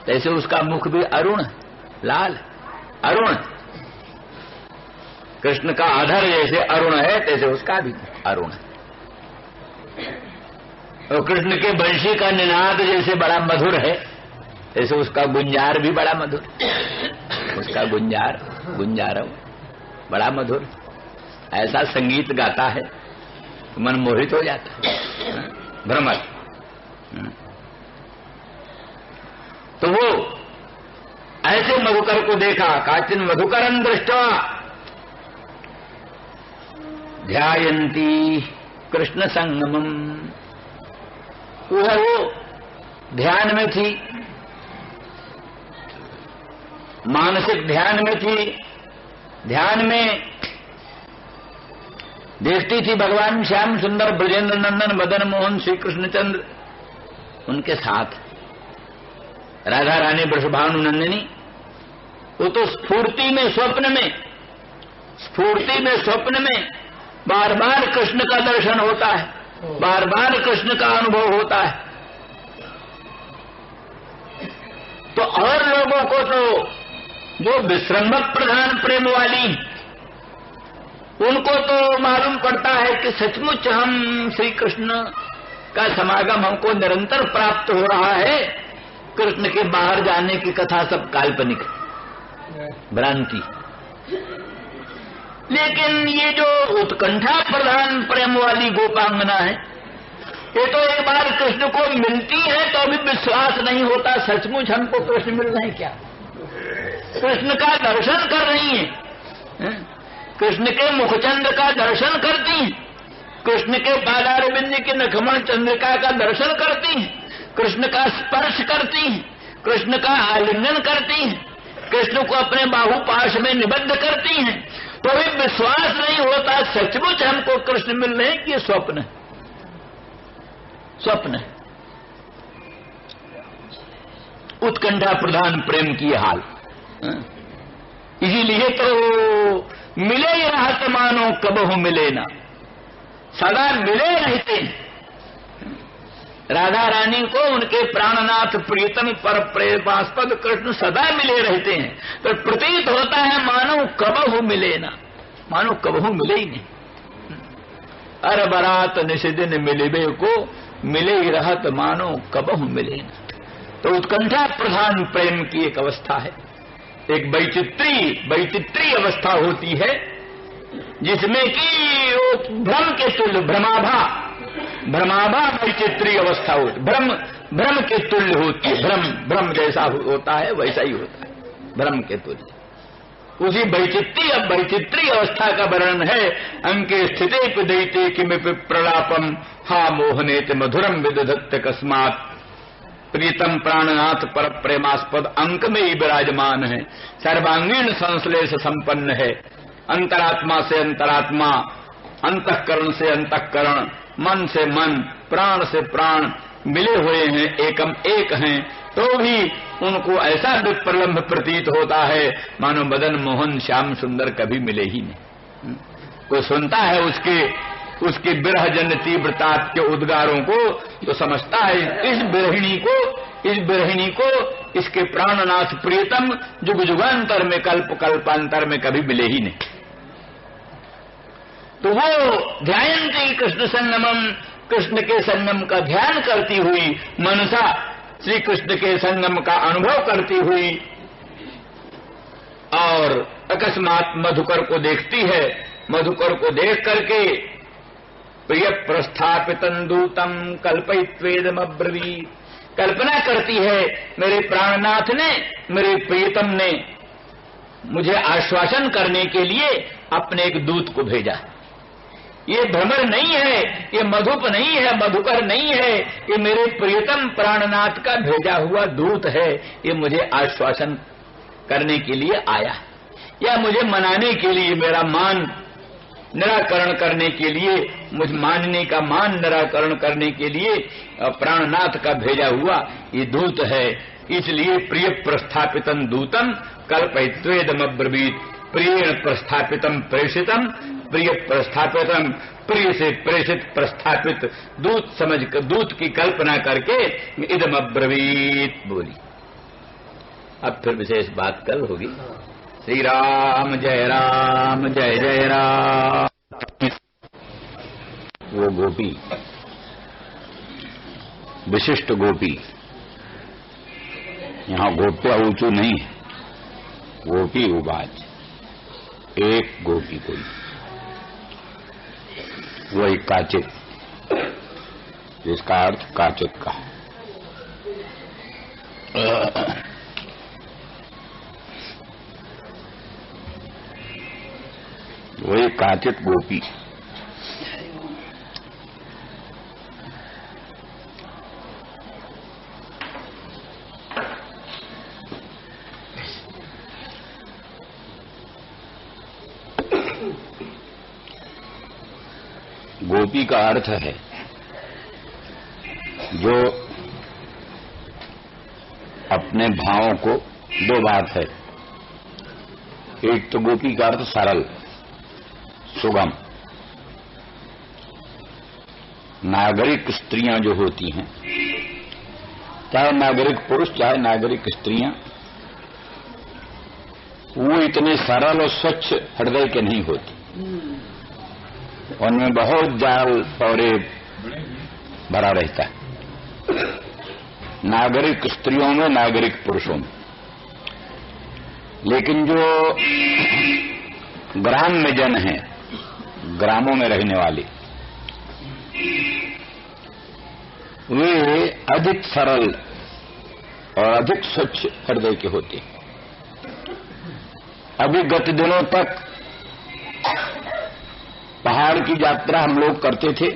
तैसे उसका मुख भी अरुण, लाल अरुण। कृष्ण का अधर जैसे अरुण है, तैसे उसका भी अरुण है। और कृष्ण के बंशी का निनाद जैसे बड़ा मधुर है, ऐसे उसका गुंजार भी बड़ा मधुर, उसका गुंजार बड़ा मधुर, ऐसा संगीत गाता है तो मन मोहित हो जाता है, भ्रमर। तो वो ऐसे मधुकर को देखा, काचिन मधुकरं दृष्ट्वा ध्यायन्ती कृष्ण संगमम। वो ध्यान में थी, मानसिक ध्यान में थी, ध्यान में देखती थी भगवान श्याम सुंदर ब्रजेंद्र नंदन मदन मोहन श्री कृष्णचंद्र उनके साथ, राधा रानी वृषभानु नंदिनी। वो तो स्फूर्ति में स्वप्न में बार बार कृष्ण का दर्शन होता है, बार बार कृष्ण का अनुभव होता है। तो और लोगों को तो जो विश्रंभक प्रधान प्रेम वाली, उनको तो मालूम पड़ता है कि सचमुच हम श्री कृष्ण का समागम हमको निरंतर प्राप्त हो रहा है, कृष्ण के बाहर जाने की कथा सब काल्पनिक भ्रांति। लेकिन ये जो उत्कंठा प्रधान प्रेम वाली गोपांगना है, ये तो एक बार कृष्ण को मिलती है तो अभी विश्वास नहीं होता सचमुच हमको कृष्ण मिल रहे हैं क्या, कृष्ण का दर्शन कर रही हैं, कृष्ण के मुखचंद्र का दर्शन करती हैं, कृष्ण के पादारविंद की नखमण चंद्रिका का दर्शन करती हैं, कृष्ण का स्पर्श करती हैं, कृष्ण का आलिंगन करती हैं, कृष्ण को अपने बाहुपाश में निबद्ध करती हैं, तो भी विश्वास नहीं होता सचमुच हमको कृष्ण मिल रहे हैं कि ये स्वप्न है, स्वप्न है। उत्कंठा प्रधान प्रेम की हाल। इसीलिए तो मिले ही रहत मानो कबहु मिले ना, सदा मिले रहते हैं। राधा रानी को उनके प्राणनाथ प्रीतम पर प्रेमास्पद कृष्ण सदा मिले रहते हैं, तो प्रतीत होता है मानो कबहु मिले ना, मानो कबहु मिले ही नहीं। अर बरात निषिदिन मिलिबे को मिले ही रहत मानो कबहु मिले ना। तो उत्कंठा प्रधान प्रेम की एक अवस्था है, एक वैचित्री अवस्था होती है, जिसमें कि भ्रम के तुल्य भ्रमाभा वैचित्री अवस्था होती, भ्रम के तुल्य होती है। भ्रम जैसा होता है वैसा ही होता है, भ्रम के तुल्य। उसी वैचित्री अवस्था का वर्णन है। अंके स्थिते पिदयते किमिपि प्रलापम हा मोहनेत मधुरम विदधत्त कस्मात्। प्रीतम प्राणनाथ पर प्रेमास्पद अंक में ही विराजमान है, सर्वांगीण संश्लेष संपन्न है। अंतरात्मा से अंतरात्मा, अंतःकरण से अंतःकरण, मन से मन, प्राण से प्राण मिले हुए हैं, एकम एक हैं, तो भी उनको ऐसा विप्रलंब प्रतीत होता है मानो मदन मोहन श्याम सुंदर कभी मिले ही नहीं। कोई सुनता है उसके विरह जन्य तीव्रता के उद्गारों को तो समझता है इस बिरहिणी को इसके प्राणनाथ प्रियतम जुग जुगांतर में कल्पांतर में कभी मिले ही नहीं। तो वो ध्यायन्ती कृष्ण संगमम, कृष्ण के संगम का ध्यान करती हुई मनसा श्री कृष्ण के संगम का अनुभव करती हुई और अकस्मात मधुकर को देखती है। मधुकर को देख करके प्रिय प्रस्थापितं दूतम कल्पयित्वेदम अब्रवीत, कल्पना करती है मेरे प्राणनाथ ने, मेरे प्रियतम ने मुझे आश्वासन करने के लिए अपने एक दूत को भेजा। ये भ्रमर नहीं है, ये मधुप नहीं है, मधुकर नहीं है, ये मेरे प्रियतम प्राणनाथ का भेजा हुआ दूत है। ये मुझे आश्वासन करने के लिए आया, या मुझे मनाने के लिए, मेरा मान निराकरण करने के लिए, मुझ मानने का मान निराकरण करने के लिए प्राणनाथ का भेजा हुआ ये दूत है। इसलिए प्रिय प्रस्थापितं दूतम कल्पयित्वेदम अब्रवीत। प्रिय प्रस्थापितम प्रेषितम, प्रिय प्रस्थापितम, प्रिय से प्रेषित प्रस्थापित दूत समझ कर दूत की कल्पना करके इदम अब्रवीत बोली। अब फिर विशेष बात कल होगी। श्री राम जय राम। वो गोपी विशिष्ट गोपी। यहां गोप्या ऊंचू नहीं है, गोपी उवाच, एक गोपी कोई, वही काचित, जिसका अर्थ काचित का। वही काचित गोपी। गोपी का अर्थ है जो अपने भावों को, दो बात है, एक तो गोपी का अर्थ सरल सुगम। नागरिक स्त्रियां जो होती हैं, चाहे नागरिक पुरुष चाहे नागरिक स्त्रियां, वो इतने सरल और स्वच्छ हृदय के नहीं होती, उनमें बहुत जाल पौरे भरा रहता है, नागरिक स्त्रियों में नागरिक पुरुषों में। लेकिन जो ग्राम में जन हैं, ग्रामों में रहने वाले, वे अधिक सरल और अधिक स्वच्छ हृदय के होते हैं। अभी गत दिनों तक पहाड़ की यात्रा हम लोग करते थे,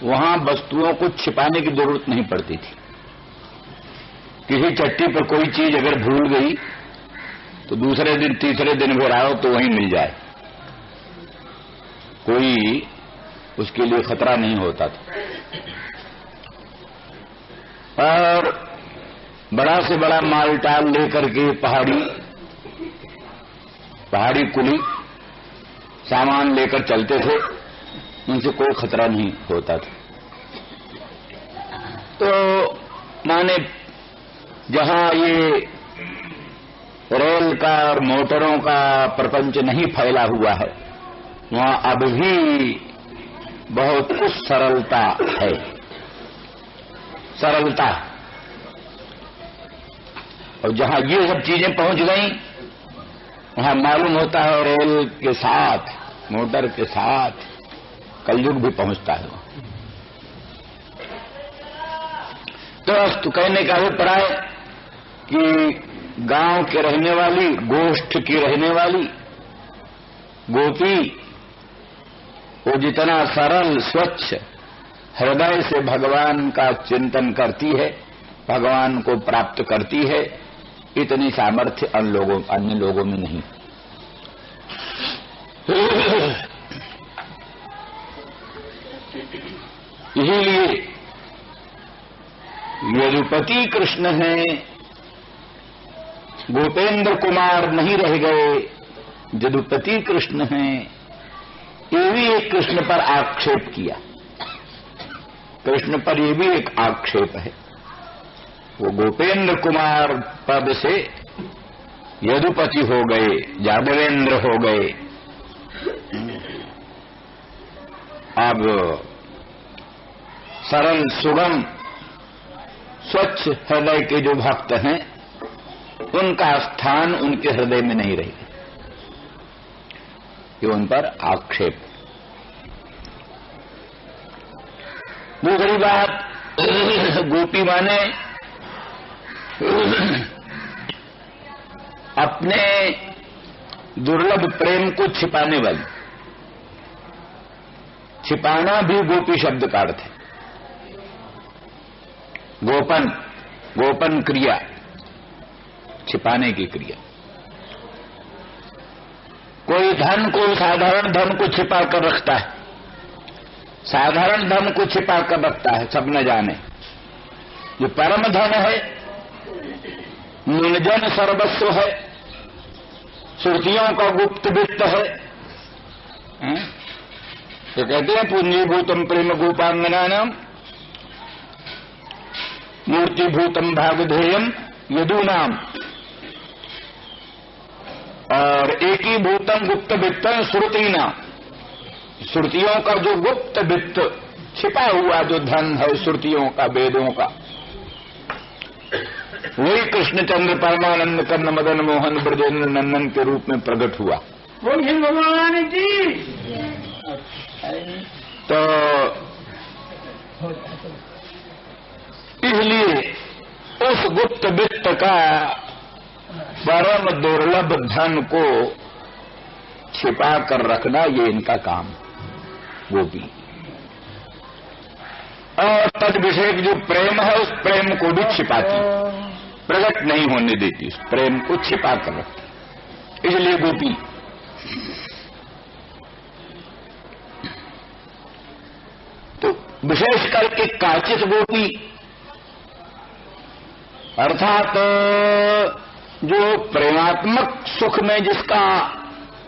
वहां वस्तुओं को छिपाने की जरूरत नहीं पड़ती थी। किसी चट्टी पर कोई चीज अगर भूल गई तो दूसरे दिन तीसरे दिन फिर आओ तो वहीं मिल जाए, कोई उसके लिए खतरा नहीं होता था। और बड़ा से बड़ा मालटाल लेकर के पहाड़ी कुली सामान लेकर चलते थे, उनसे कोई खतरा नहीं होता था। तो माने जहां ये रेल का और मोटरों का प्रपंच नहीं फैला हुआ है, वहां अब भी बहुत कुछ सरलता है, सरलता। और जहां ये सब चीजें पहुंच गई, वहां मालूम होता है रेल के साथ, मोटर के साथ कलयुग भी पहुंचता है। तो कहने का अभिप्राय कि गांव के रहने वाली, गोष्ठ की रहने वाली गोपी, वो जितना सरल स्वच्छ हृदय से भगवान का चिंतन करती है, भगवान को प्राप्त करती है, इतनी सामर्थ्य अन्य लोगों में नहीं। इसीलिए यदुपति कृष्ण हैं, गोपेंद्र कुमार नहीं रह गए, यदुपति कृष्ण हैं, ये भी एक कृष्ण पर आक्षेप किया। कृष्ण पर ये भी एक आक्षेप है, वो गोपेंद्र कुमार पद से यदुपति हो गए, यादवेंद्र हो गए। अब सरल सुगम स्वच्छ हृदय के जो भक्त हैं, उनका स्थान उनके हृदय में नहीं रहेगा, ये उन पर आक्षेप। दूसरी बात, गोपी माने अपने दुर्लभ प्रेम को छिपाने वाली। छिपाना भी गोपी शब्द का अर्थ है। गोपन क्रिया, छिपाने की क्रिया। कोई धन को, साधारण धन को छिपा कर रखता है, साधारण धन को छिपा कर रखता है, सब न जाने। जो परम धन है, निर्जन सर्वस्व है, श्रुतियों का गुप्त वित्त है, तो कहते हैं पुंजीभूतम प्रेम गोपांगनानाम मूर्तिभूतम भागधेयम यदूनाम, और एकीभूतम गुप्त वित्त श्रुति नाम। श्रुतियों का जो गुप्त वित्त छिपा हुआ जो धन है श्रुतियों का, वेदों का, वही कृष्णचंद्र परमानंद कर्ण मदन मोहन ब्रजेंद्र नंदन के रूप में प्रकट हुआ। बोलिए भगवान की। तो इसलिए उस गुप्त वित्त का परम दुर्लभ धन को छिपा कर रखना, ये इनका काम गोपी। और तद विषय जो प्रेम है उस प्रेम को भी छिपाती, प्रकट नहीं होने देती, उस प्रेम को छिपा कर रखती। इसलिए गोपी तो विशेष करके काचित गोपी अर्थात जो प्रेमात्मक सुख में जिसका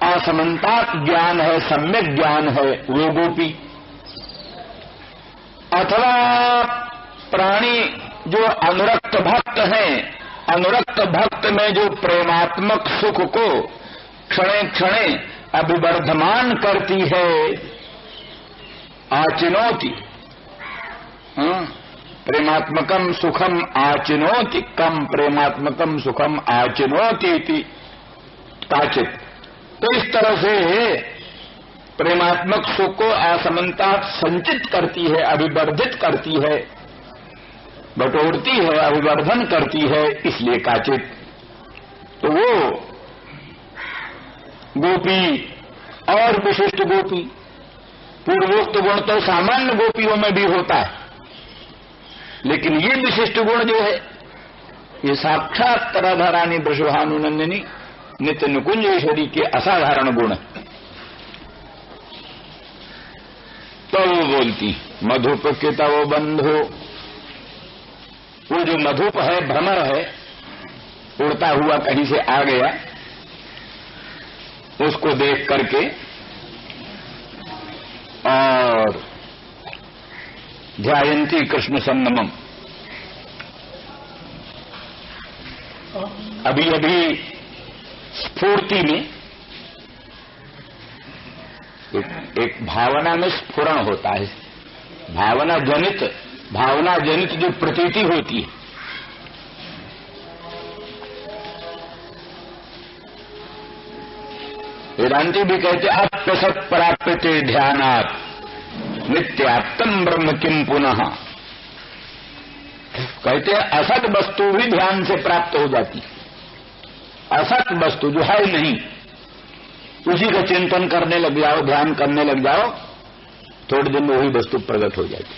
असमन्ता ज्ञान है, सम्यक ज्ञान है, वो गोपी, अथवा प्राणी जो अनुरक्त भक्त हैं, अनुरक्त भक्त में जो प्रेमात्मक सुख को क्षणे क्षणे अभिवर्धमान करती है, आचिनोति, प्रेमात्मकम सुखम आचिनोति, कम प्रेमात्मकम सुखम आचिनोति इति काचित। तो इस तरह से प्रेमात्मक सुख को असमन्ता संचित करती है, अभिवर्धित करती है, बटोरती है, अभिवर्धन करती है, इसलिए काचित। तो वो गोपी और विशिष्ट गोपी, पूर्वोक्त गुण तो सामान्य गोपियों में भी होता है, लेकिन ये विशिष्ट गुण जो है ये साक्षात राधारानी वृषभानुनंदिनी नित्य निकुंजेश्वरी के असाधारण गुण है। तो वो बोलती मधुप के तव बंधो, वो जो मधुप है, भ्रमर है, उड़ता हुआ कहीं से आ गया, उसको देख करके और ध्यायन्ती कृष्ण संगमम, अभी अभी स्फूर्ति में एक भावना में स्फुरण होता है, भावना जनित जो प्रतीति होती है, वेदांती भी कहते अप्यसत प्राप्यते ध्यानात् नित्यात्म ब्रह्म किम पुनः, कहते हैं असत वस्तु भी ध्यान से प्राप्त हो जाती, असत वस्तु जो है नहीं उसी का चिंतन करने लग जाओ, ध्यान करने लग जाओ, थोड़े दिन में वही वस्तु प्रकट हो जाती।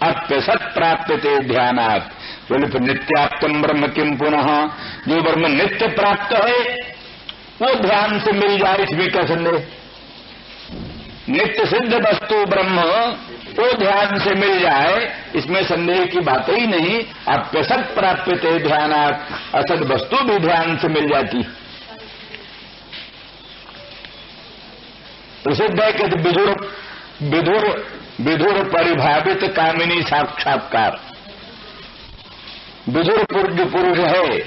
अप्यसत प्राप्यते ध्यानात्, बोले फिर नित्यात्म ब्रह्म किम पुनः, जो ब्रह्म नित्य प्राप्त है वो ध्यान से मिल जाए, इसमें क्या संदेह। नित्य सिद्ध वस्तु ब्रह्म वो ध्यान से मिल जाए, इसमें संदेह की बात ही नहीं। अप्यसत प्राप्यते ध्यानात्, असद वस्तु भी ध्यान से मिल जाती। प्रसिद्ध है कि विधुर परिभावित कामिनी साक्षात्कार, विधुर जो पुरुष है,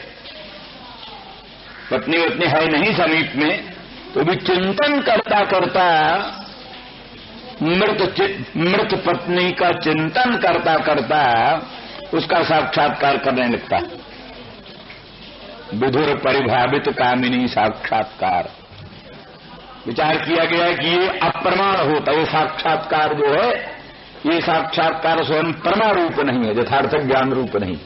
पत्नी उतनी है नहीं समीप में, तो भी चिंतन करता करता मृत पत्नी का चिंतन करता करता उसका साक्षात्कार करने लगता है। विधुर परिभावित कामिनी साक्षात्कार, विचार किया गया है कि ये अप्रमाण होता है, ये साक्षात्कार जो है, ये साक्षात्कार स्वयं प्रमाण रूप नहीं है, यथार्थ ज्ञान रूप नहीं,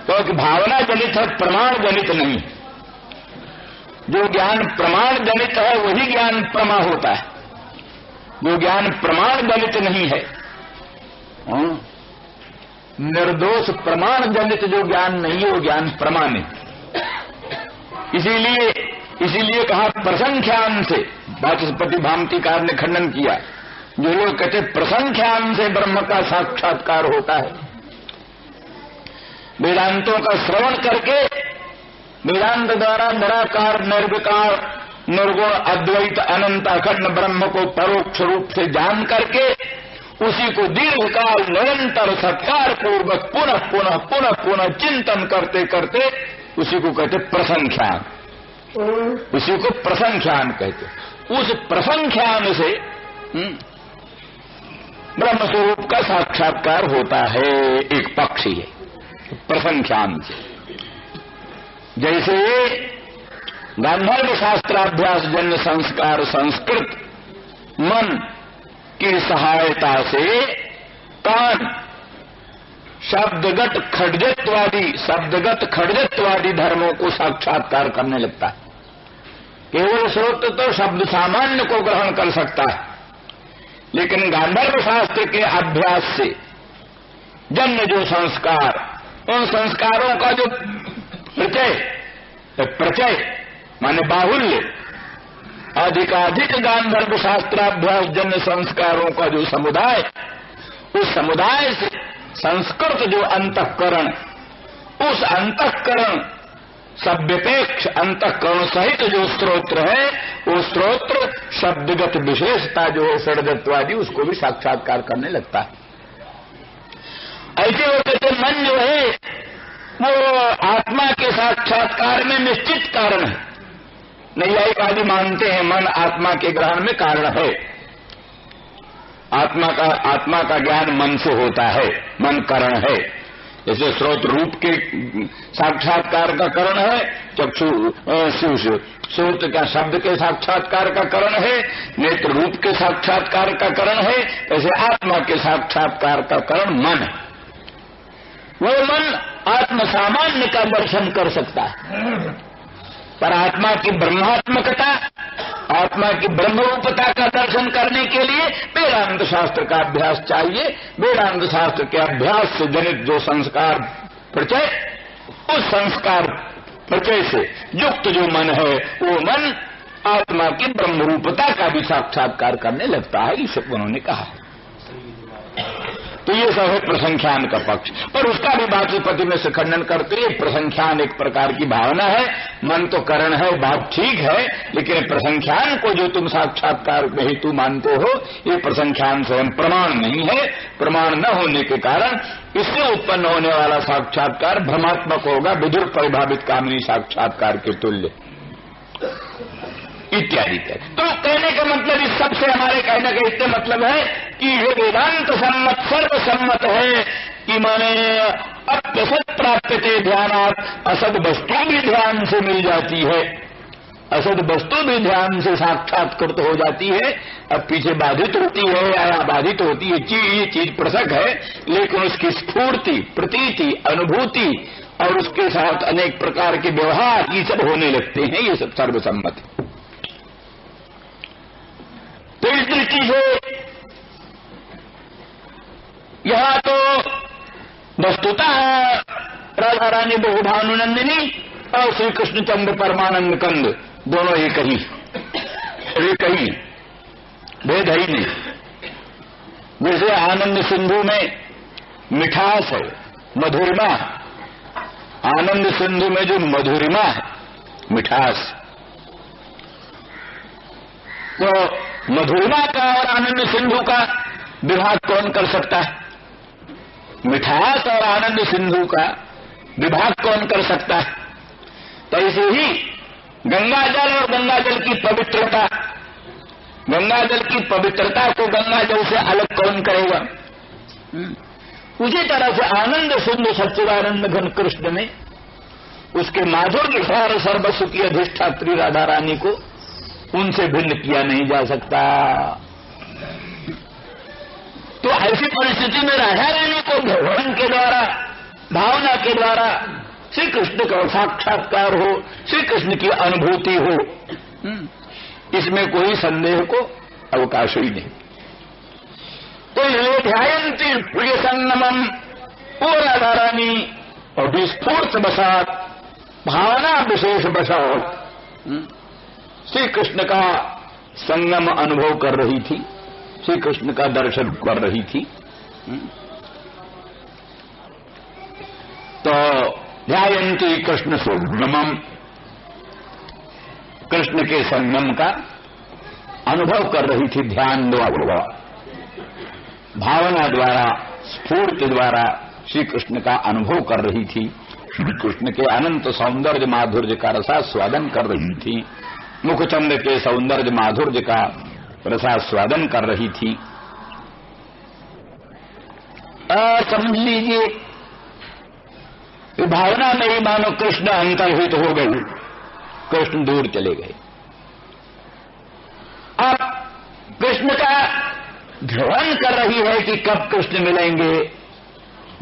क्योंकि भावना जनित है, प्रमाण जनित नहीं। जो ज्ञान प्रमाण जनित है वही ज्ञान प्रमा होता है, जो ज्ञान प्रमाण जनित नहीं है, निर्दोष प्रमाण जनित जो ज्ञान नहीं है वो ज्ञान प्रमा नहीं। इसीलिए कहा प्रसंख्यान से, वाचस्पति भामतीकार ने खंडन किया, जो लोग कहते प्रसंख्यान से ब्रह्म का साक्षात्कार होता है, वेदांतों का श्रवण करके वेदांत द्वारा निराकार निर्विकार निर्गुण अद्वैत अनंत अखंड ब्रह्म को परोक्ष रूप से जान करके उसी को दीर्घकाल निरंतर सत्कार पूर्वक पुनः पुनः पुनः पुनः चिंतन करते करते उसी को कहते प्रसंख्यान, उसी को प्रसंख्यान कहते। उस प्रसंख्यान से ब्रह्म स्वरूप का साक्षात्कार होता है। एक पक्ष ही है प्रसंख्यान से। जैसे गांधर्व शास्त्राभ्यास जन्य संस्कार संस्कृत मन की सहायता से कान शब्दगत खड्जत्वादी धर्मों को साक्षात्कार करने लगता है। केवल श्रोत्र तो शब्द सामान्य को ग्रहण कर सकता है, लेकिन गांधर्व शास्त्र के अभ्यास से जन्य जो संस्कार, उन संस्कारों का जो प्रचय माने बाहुल्य, अधिकाधिक गांधर्व शास्त्राभ्यास जन्य संस्कारों का जो समुदाय, उस समुदाय से संस्कृत जो अंतःकरण, उस अंतःकरण सभ्यपेक्ष अंतःकरण सहित जो स्तोत्र है, वो स्तोत्र शब्दगत विशेषता जो है षड्गत्वादी, उसको भी साक्षात्कार करने लगता है। ऐसे होते थे मन जो है वो आत्मा के साक्षात्कार में निश्चित कारण है। नैयायिक आदि मानते हैं मन आत्मा के ग्रहण में कारण है। आत्मा का ज्ञान मन से होता है, मन कारण है। जैसे स्रोत रूप के साक्षात्कार का करण है, चक्षु स्रोत का शब्द के साक्षात्कार का करण है, नेत्र रूप के साक्षात्कार का करण है, ऐसे आत्मा के साक्षात्कार का करण मन है। वो मन आत्म सामान्य का दर्शन कर सकता है, पर आत्मा की ब्रह्मात्मकता, आत्मा की ब्रह्मरूपता का दर्शन करने के लिए वेदांत शास्त्र का अभ्यास चाहिए। वेदांत शास्त्र के अभ्यास से जनित जो संस्कार प्रचय, उस संस्कार प्रचय से युक्त जो मन है, वो मन आत्मा की ब्रह्मरूपता का भी साक्षात्कार करने लगता है, इसे उन्होंने कहा। तो ये सब है प्रसंख्यान का पक्ष। पर उसका भी वाचस्पति में से खंडन करते हैं। प्रसंख्यान एक प्रकार की भावना है, मन तो करण है, बात ठीक है, लेकिन प्रसंख्यान को जो तुम साक्षात्कार हेतु मानते हो, ये प्रसंख्यान स्वयं प्रमाण नहीं है। प्रमाण न होने के कारण इससे उत्पन्न होने वाला साक्षात्कार भ्रमात्मक होगा, विदुर परिभावित कामिनी साक्षात्कार के तुल्य इत्यादि। तो कहने का मतलब इस सबसे हमारे कहने का इससे मतलब है कि ये वेदांत सम्मत सर्वसम्मत है कि माने असद प्राप्त ध्यानात असद वस्तु भी ध्यान से मिल जाती है, असद वस्तु भी ध्यान से साक्षात्कृत हो जाती है। अब पीछे बाधित होती है या बाधित होती है ये चीज पृथक है, लेकिन उसकी स्फूर्ति, प्रतीति, अनुभूति और उसके साथ अनेक प्रकार के व्यवहार ये सब होने लगते हैं। ये सब सर्वसम्मत है। तो इस दृष्टि से यहां तो वस्तुतः राधा रानी बहुभानुनंदिनी और श्री कृष्णचंद्र परमानंद कंद दोनों एक ही भेद ही नहीं। जैसे आनंद सिंधु में मिठास है, मधुरिमा, आनंद सिंधु में जो मधुरिमा है, मिठास, तो मधुरिमा का और आनंद सिंधु का विभाग कौन कर सकता है? मिठास और आनंद सिंधु का विभाग कौन कर सकता है? तो ऐसे ही गंगाजल और गंगाजल की पवित्रता, गंगाजल की पवित्रता को गंगाजल से अलग कौन करेगा? उसी तरह से आनंद सिंधु सच्चिदानंद घन कृष्ण में उसके माधुर्य सार सर्वस्व की अधिष्ठात्री राधा रानी को उनसे भिन्न किया नहीं जा सकता। तो ऐसी परिस्थिति में राधा रानी को भगवान के द्वारा, भावना के द्वारा श्री कृष्ण का साक्षात्कार हो, श्री कृष्ण की अनुभूति हो, इसमें कोई संदेह को अवकाश ही नहीं। तो ये ध्यायंती प्रिय संगमम, वो राधा रानी और विस्फूर्त बसात, भावना विशेष बसात श्री कृष्ण का संगम अनुभव कर रही थी, श्री कृष्ण का दर्शन कर रही थी। तो ध्यायंती कृष्ण संगमम, कृष्ण के संगम का अनुभव कर रही थी, ध्यान द्वारा, भावना द्वारा, स्फूर्ति द्वारा श्री कृष्ण का अनुभव कर रही थी। श्री कृष्ण के अनंत सौंदर्य माधुर्य का रसास्वादन कर रही थी, मुखचंद्र के सौंदर्य माधुर्य का रसास्वादन कर रही थी। समझ लीजिए भावना में ही मानो कृष्ण अंतर्हित हो गए, कृष्ण दूर चले गए। अब कृष्ण का ध्यान कर रही है कि कब कृष्ण मिलेंगे,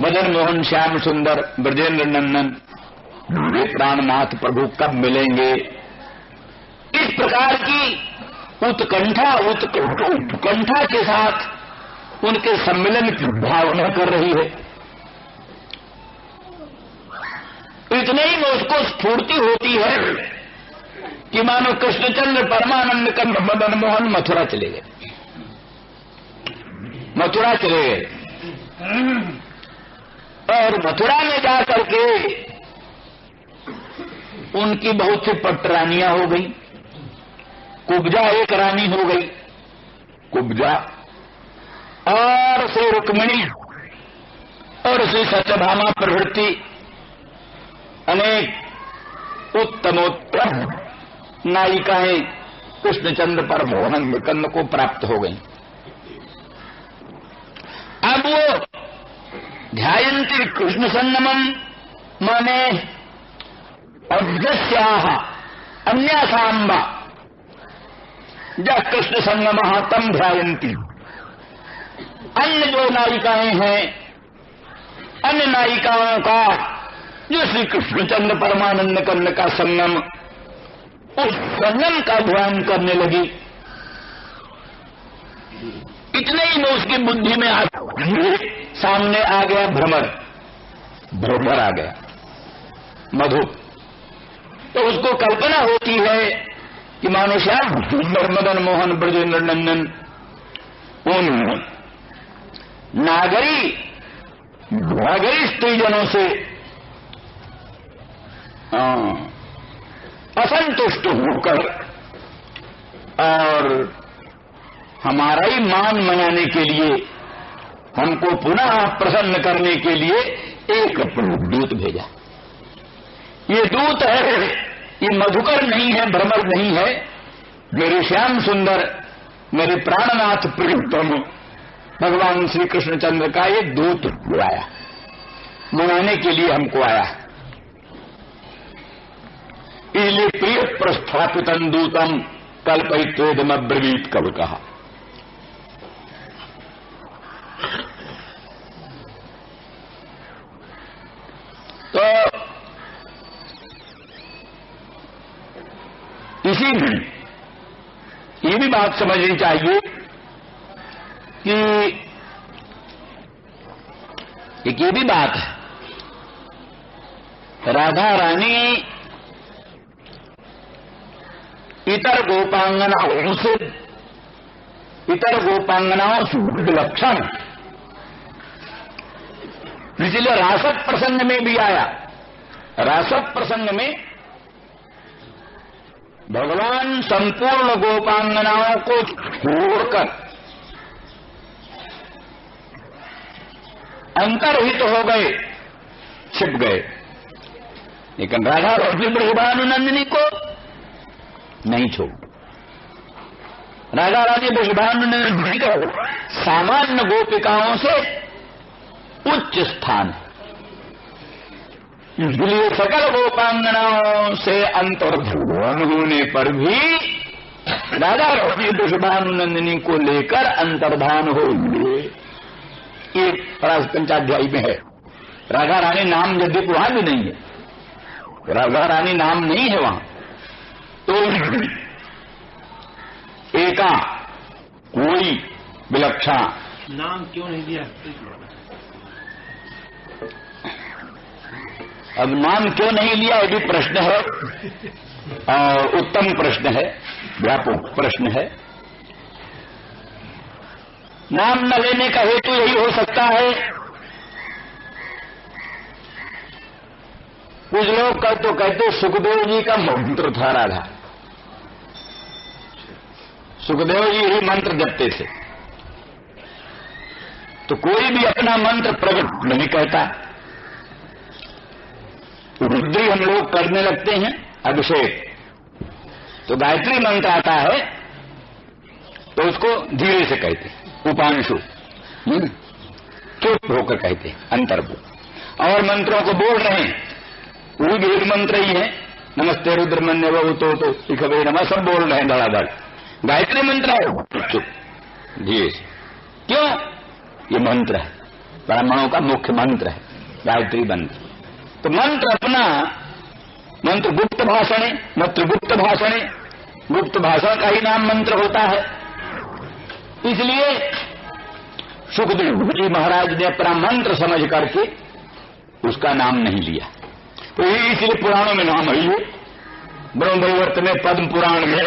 मदन मोहन श्याम सुंदर ब्रजेंद्र नंदन प्राणनाथ प्रभु कब मिलेंगे। इस प्रकार की उत्कंठा के साथ उनके सम्मिलन की भावना कर रही है। इतने ही में उसको स्फूर्ति होती है कि मानो कृष्णचंद्र परमानंद कंद मदन मोहन मथुरा चले गए, मथुरा चले गए। और मथुरा में जाकर के उनकी बहुत सी पटरानियां हो गई। कुब्जा एक रानी हो गई, कुब्जा, और श्री रुक्मिणी और श्री सत्यभामा प्रभृति अनेक उत्तमोत्तम नायिकाएं कृष्णचंद्र पर मोहन कंद को प्राप्त हो गई। अब वो ध्यायन्ति कृष्ण संगमम माने अभ्यस्याः अन्यासाम्बा जब कृष्ण संगम तम ध्यायन्ति। अन्य जो नायिकाएं हैं, अन्य नायिकाओं का जो श्री कृष्णचंद्र परमानंद कंद का संगम, उस संगम का ध्यान करने लगी। इतने ही में उसकी बुद्धि में सामने आ गया भ्रमर, भ्रमर आ गया मधु। तो उसको कल्पना होती है कि मानो श्याम सुंदर मदन मोहन ब्रजेंद्र नंदन उन नागरी स्त्रीजनों से असंतुष्ट होकर और हमारा ही मान मनाने के लिए, हमको पुनः प्रसन्न करने के लिए एक दूत भेजा। ये दूत है, ये मधुकर नहीं है, भ्रमर नहीं है, मेरे श्याम सुंदर, मेरे प्राणनाथ प्रियतम भगवान श्री कृष्णचंद्र का ये दूत आया, मनाने के लिए हमको आया। इसलिए प्रिय प्रस्थापितम दूतम कल्पयित्वेदम अब्रवीत कब कहा। तो इसी में ये भी बात समझनी चाहिए कि एक ये भी बात है, राधा रानी इतर गोपांगनाओं से विलक्षण, इसलिए रासक प्रसंग में भी आया। रासक प्रसंग में भगवान संपूर्ण गोपांगनाओं को छोड़कर अंतर्हित हो गए, छिप गए, लेकिन राधा रानी वृषभानुनंदिनी को नहीं छोड़। राधा रानी वृषभानुनंदिनी को सामान्य गोपिकाओं से उच्च स्थान है, इसलिए सकल गोपांगनाओं से अंतर्धान होने पर भी राधा रानी वृषभानुनंदिनी को लेकर अंतर्धान हो गए। ये पंचाध्यायी में है। राधा रानी नाम यद्यपि वहां भी नहीं है, राधा रानी नाम नहीं है वहां, तो एका कोई विलक्षण नाम क्यों नहीं दिया? अब नाम क्यों नहीं लिया ये भी प्रश्न है, और उत्तम प्रश्न है, व्यापक प्रश्न है। नाम न लेने का हेतु यही हो सकता है, कुछ लोग कल तो कहते सुखदेव जी का मंत्र था राधा, सुखदेव जी ही मंत्र जपते थे, तो कोई भी अपना मंत्र प्रकट नहीं कहता। रुद्री हम लोग करने लगते हैं अभिषेक, तो गायत्री मंत्र आता है तो उसको धीरे से कहते हैं, उपांशु। चुप होकर कहते हैं, अंतर्मुख। और मंत्रों को बोल रहे हैं, वो भी एक मंत्र ही है, नमस्ते रुद्रमन्य तो शिखवे नमः, सब बोल रहे हैं धड़ाधड़। गायत्री मंत्र है, चुप धीरे से। क्यों? ये मंत्र है, ब्राह्मणों का मुख्य मंत्र है गायत्री मंत्र। तो मंत्र अपना, मंत्र गुप्त भाषण है, मंत्र गुप्त भाषण है, गुप्त भाषण का ही नाम मंत्र होता है। इसलिए सुखदेव जी महाराज ने अपना मंत्र समझ करके उसका नाम नहीं लिया। तो इसलिए पुराणों में नाम है, ये ब्रह्मवैवर्त में, पद्म पुराण में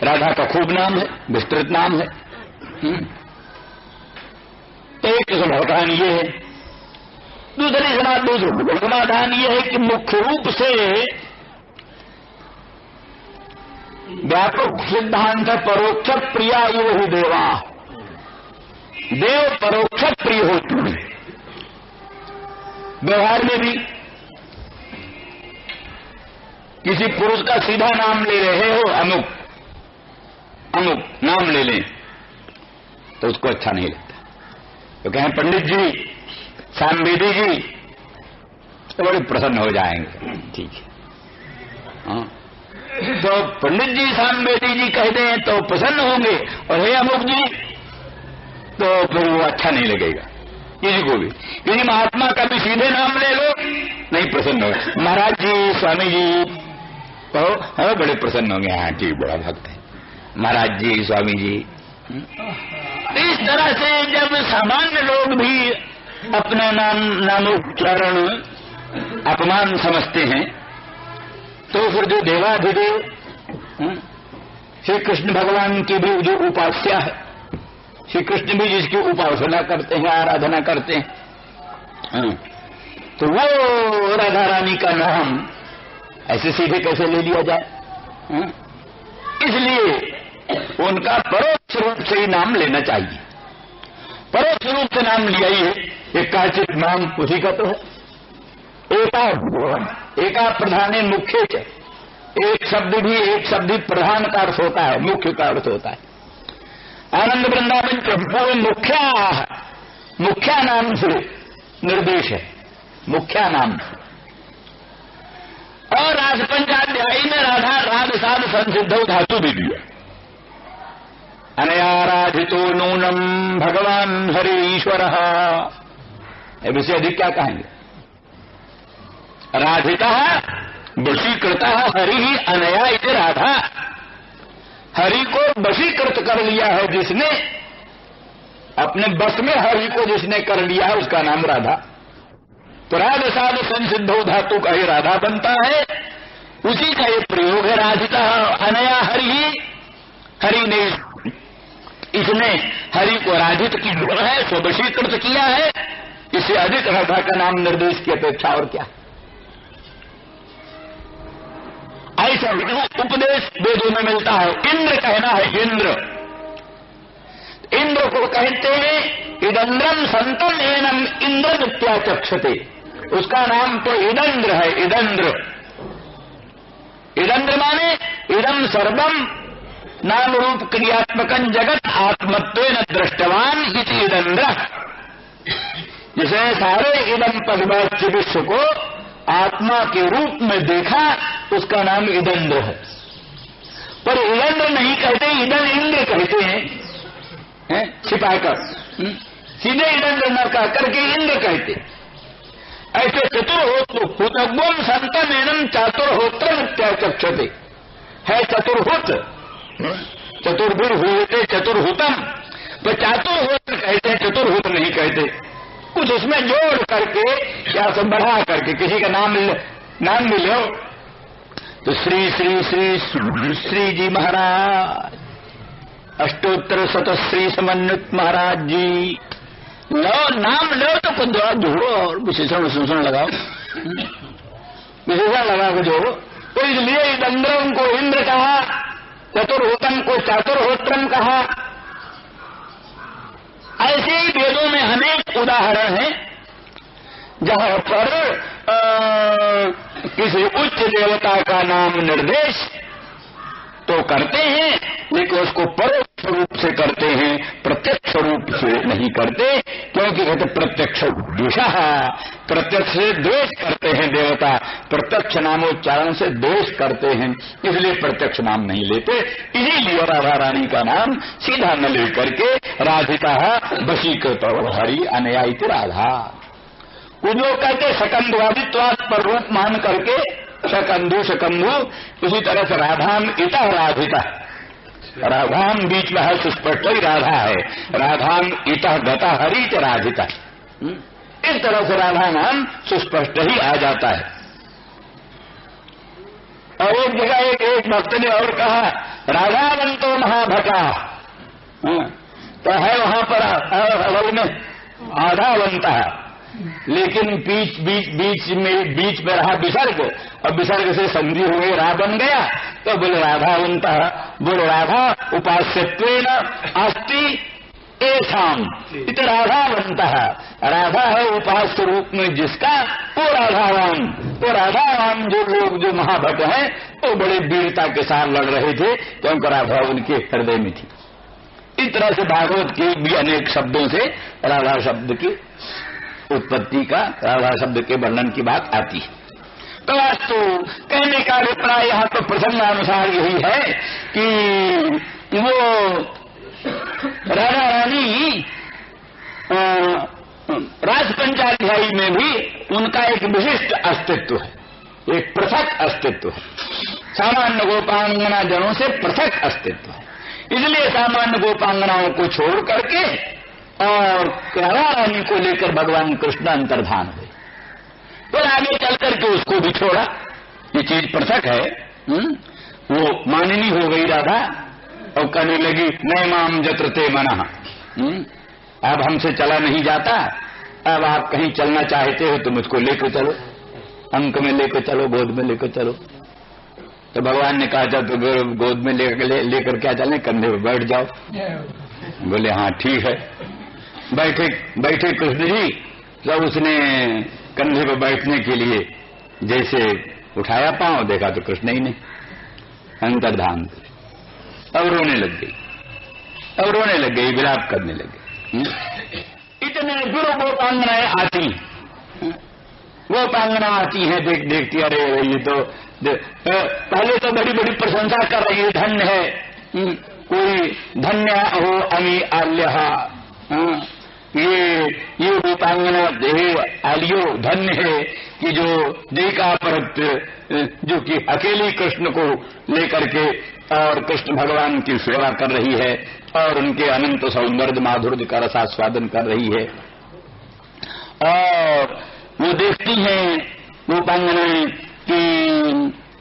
राधा का खूब नाम है, विस्तृत नाम है। एक समाधान ये है। दूसरी समाधान ये है कि मुख्य रूप से व्यापक सिद्धांत परोक्ष प्रिया यो ही देवा, देव परोक्ष प्रिय होते हैं। व्यवहार में भी किसी पुरुष का सीधा नाम ले रहे हो, अमुक अमुक नाम ले लें, तो उसको अच्छा नहीं लगता। तो कहें पंडित जी, सामवेदी जी, तो बड़े प्रसन्न हो जाएंगे, ठीक है। हाँ, तो पंडित जी सामवेदी जी कह दें तो प्रसन्न होंगे, और हे अमुक जी, तो फिर वो अच्छा नहीं लगेगा किसी को भी। किसी महात्मा का भी सीधे नाम ले लो, नहीं प्रसन्न होगा। महाराज जी, स्वामी जी कहो, हाँ बड़े प्रसन्न होंगे, हाँ ठीक, बड़ा भक्त है महाराज जी, स्वामी जी। इस तरह से जब सामान्य लोग भी अपना नामोच्चारण अपमान समझते हैं, तो फिर जो देवाधिदेव श्री कृष्ण भगवान की भी जो उपास्या है, श्री कृष्ण भी जिसकी उपासना करते हैं, आराधना करते हैं, तो वो राधा रानी का नाम ऐसे सीधे कैसे ले लिया जाए? इसलिए उनका परोक्ष रूप से ही नाम लेना चाहिए। परोक्ष रूप से नाम लिया ही है, एक काचित नाम उसी का तो है। एका प्रधान मुख्य, एक शब्द ही प्रधान का अर्थ होता है, मुख्य का अर्थ होता है। आनंद वृंदावन प्रभु मुख्या नाम से निर्देश है, मुख्या नाम से। और राजपंचाध्यायी में राधा राग साध संसिद्ध धातु भी दिया। अनयाराधितो नूनम भगवान हरि ईश्वर, इससे अधिक क्या कहेंगे? राधिता वशीकृता हरि ही अनया इति राधा, हरि को वशीकृत कर लिया है जिसने, अपने बस में हरि को जिसने कर लिया है, उसका नाम राधा। तो राग साध संसिद्धो धातु का ही राधा बनता है, उसी का ये प्रयोग है। राधिता अनया हरि, हरि ने, इसने हरि को राधित की है, स्ववशीकृत किया है। इससे अधिक राधा का नाम निर्देश की अपेक्षा और क्या? ऐसा उपदेश वेदों में मिलता है। इंद्र कहना है, इंद्र को कहते हैं इदंद्रम संतम एनम इंद्र नित्याचक्षते, उसका नाम तो इदंद्र है। इदंद्र माने इदम सर्वम नाम रूप क्रियात्मकं जगत आत्मत्वेन दृष्टवान इति इदंद्र, जिसने सारे इदम पदवाच्य विश्व को आत्मा के रूप में देखा, उसका नाम इदंद्र है। पर इदंद्र नहीं कहते, इदन इंद्र कहते हैं, छिपाकर, सीधे इदंद्र न कह करके इंद्र कहते। ऐसे चतुर्होत्रम संतम एनम चातुर्होत्र इत्याचक्षते है। चतुर्होत्र, चतुर्भुज होते चतुर्हुतम, तो चातुर्होत्र कहते हैं, चतुर्हुत नहीं कहते। कुछ उसमें जोड़ करके या सब बढ़ा करके किसी का नाम मिलो, तो श्री श्री श्री श्री जी महाराज, अष्टोत्तर शतश्री समन्वित महाराज जी, लो नाम लो तो कुछ जोड़ो और विशेषण लगाओ, विशेषण लगा के जोड़ो। तो इसलिए इंद्रम को इंद्र कहा, चतुर्होतम को चातुर्होत्रम कहा। ऐसे ही वेदों में अनेक उदाहरण हैं जहां पर किसी उच्च देवता का नाम निर्देश तो करते हैं, लेकिन उसको परोक्ष स्वरूप से करते हैं, प्रत्यक्ष रूप से नहीं करते, क्योंकि कहते प्रत्यक्ष द्वेष, प्रत्यक्ष से द्वेष करते हैं देवता, प्रत्यक्ष नामोच्चारण से द्वेष करते हैं, इसलिए प्रत्यक्ष नाम नहीं लेते। इसीलिए राधा रानी का नाम सीधा न लेकर के राधिका वशीकृत हरि अनयायित राधा। कुछ लोग कहते सकंधवादित्वात् पर रूप मान करके शकंधु शकंधु, उसी तरह से राधाम इता राधिका, राधाम बीच में है सुस्पष्ट ही राधा है, राधाम इतः गता हरि च राधिका, इस तरह से राधा नाम सुस्पष्ट ही आ जाता है। और एक जगह एक भक्त ने और कहा राधावंतो महाभटा, तो है वहां पर अवल में आधावंत है, लेकिन बीच में रहा विसर्ग, और विसर्ग से संधि हो गई, रा बन गया, तो बोले राधावंत, बोले राधा उपास्यत्वेन अस्ति एषाम इत राधावंत, राधा है उपास्य रूप में जिसका, वो राधावान, वो राधावान जो लोग जो महाभट हैं वो बड़े वीरता के साथ लड़ रहे थे, क्योंकि राधा उनके हृदय में थी। इस तरह से भागवत के भी अनेक शब्दों से राधा शब्द की उत्पत्ति का, राधा शब्द के वर्णन की बात आती है। तो वास्तु कहने का अभिप्राय यहाँ तो प्रसंगानुसार यही है कि वो राधा रानी राजपंचाध्यायी में भी उनका एक विशिष्ट अस्तित्व है, एक पृथक अस्तित्व है, सामान्य गोपांगना जनों से पृथक अस्तित्व है। इसलिए सामान्य गोपांगनाओं को छोड़ करके और राधा रानी को लेकर भगवान कृष्ण अंतर्धान हुए, तो आगे चल करके उसको भी छोड़ा, ये चीज पृथक है। वो माननी हो गई राधा और कहने लगी नैमाम जत्रते मनः, अब हमसे चला नहीं जाता, अब आप कहीं चलना चाहते हो तो मुझको लेकर चलो, अंक में लेकर चलो, गोद में लेकर चलो। तो भगवान ने कहा था तो गोद में लेकर क्या चलें, कंधे पर बैठ जाओ। बोले हाँ ठीक है। बैठे कृष्ण जी, जब उसने कंधे पर बैठने के लिए जैसे उठाया पांव, देखा तो कृष्ण ही नहीं, अंतर्धान। अब रोने लग गई, विलाप करने लग गई। इतने फिर गोपांगनाएं आती, गोपांगना आती हैं, देखती अरे ये तो पहले तो बड़ी बड़ी प्रशंसा कर रही है, धन्य है कोई, धन्य हो अमी आल्य, ये रूपांगना देह आलियो धन्य है कि जो देखा परत, जो कि अकेली कृष्ण को लेकर के और कृष्ण भगवान की सेवा कर रही है और उनके अनंत सौंदर्य माधुर्य का रसास्वादन कर रही है। और वो देखती हैं रूपांगनाएं कि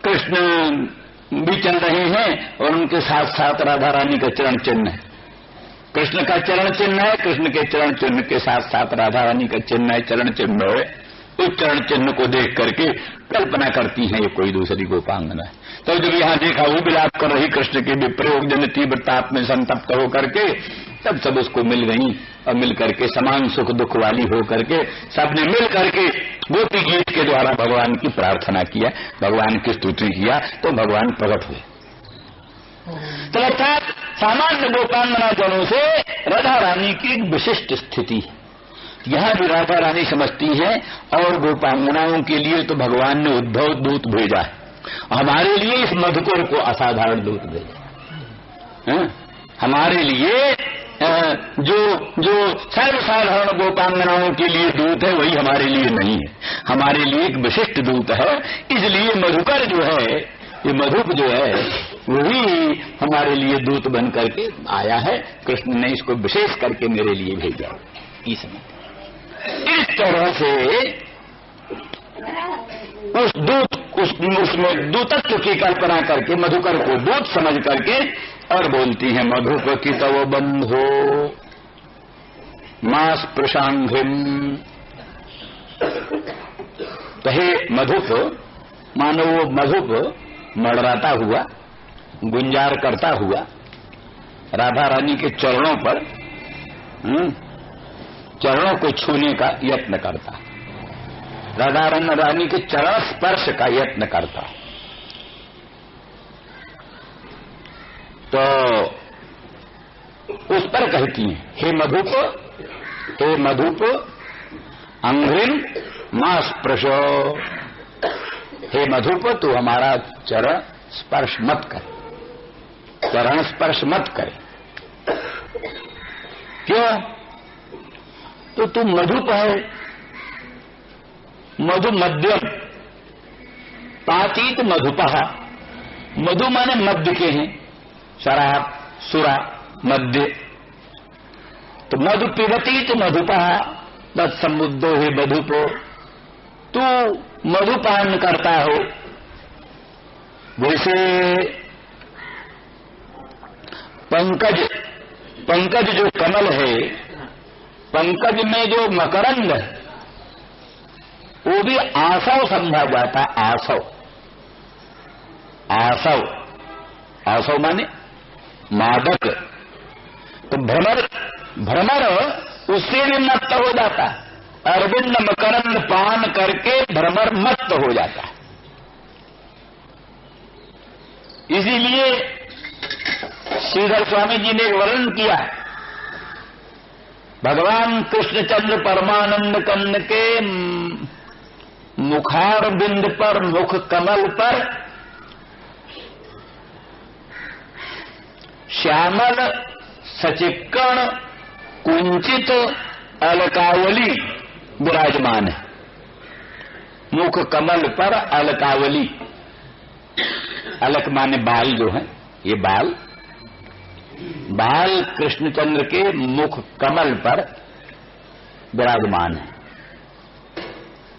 कृष्ण भी चल रहे हैं और उनके साथ साथ राधा रानी का चरण चिन्ह है, कृष्ण का चरण चिन्ह है, कृष्ण के चरण चिन्ह के साथ साथ राधा रानी का चिन्ह है, चरण चिन्ह है। उस चरण चिन्ह को देख करके कल्पना करती हैं ये कोई दूसरी गोपांगना है। तो जब यहाँ देखा वो विलाप कर रही कृष्ण के विप्रयोग जन तीव्र ताप में संतप्त हो करके, तब सब उसको मिल गई और मिल करके समान सुख दुख वाली हो करके सबने मिल करके गोपी गीत के द्वारा भगवान की प्रार्थना किया, भगवान की स्तुति किया, तो भगवान प्रकट हुए। तो अर्थात सामान्य गोपांगना जनों से राधा रानी की विशिष्ट स्थिति यहां भी राधा रानी समझती है, और गोपांगनाओं के लिए तो भगवान ने उद्धव दूत भेजा है, हमारे लिए इस मधुकर को असाधारण दूत भेजा। हमारे लिए जो सर्वसाधारण गोपांगनाओं के लिए दूत है वही हमारे लिए नहीं है, हमारे लिए एक विशिष्ट दूत है। इसलिए मधुकर जो है, ये मधुप जो है वही हमारे लिए दूत बन करके आया है, कृष्ण ने इसको विशेष करके मेरे लिए भेजा। इस तरह से उस दूत उसमें दूतत्व की कल्पना करके मधुकर को दूत समझ करके और बोलती है मधुप की तव बंधो मास प्रशांगिम। तो हे मधुप, मानो वो मधुप मड़राता हुआ, गुंजार करता हुआ राधा रानी के चरणों पर चरणों को छूने का यत्न करता, राधा रानी के चरण स्पर्श का यत्न करता। तो उस पर कहती हैं, हे मधुप, हे मधुप, अंघ्रिम मां स्पृशो। हे मधुप, तू हमारा चरण स्पर्श मत कर, चरण स्पर्श मत करे। क्यों? तो तू मधुप है। मधु मध्यम, पातीत मधुपहा। मधु माने मध्य के हैं, शराब, सुरा, मध्य। तो मधु पिबतीत मधुपहा तत्समुद्धो हे मधुपो। तू मधुपान करता हो। वैसे पंकज जो कमल है, पंकज में जो मकरंद है वो भी आसव समझा जाता है। आसव, आसव, आसव माने मादक। तो भ्रमर उससे भी मत्त हो जाता है। अरविंद मकरंद पान करके भ्रमर मत्त हो जाता है। इसीलिए श्रीधर स्वामी जी ने एक वर्णन किया, भगवान कृष्णचंद्र परमानंद कंद के मुखार बिंद पर, मुख कमल पर श्यामल सचिक्कण कुंचित अलकावली विराजमान है। मुख कमल पर अलकावली, अलक माने बाल जो है, ये बाल कृष्णचंद्र के मुख कमल पर विराजमान है।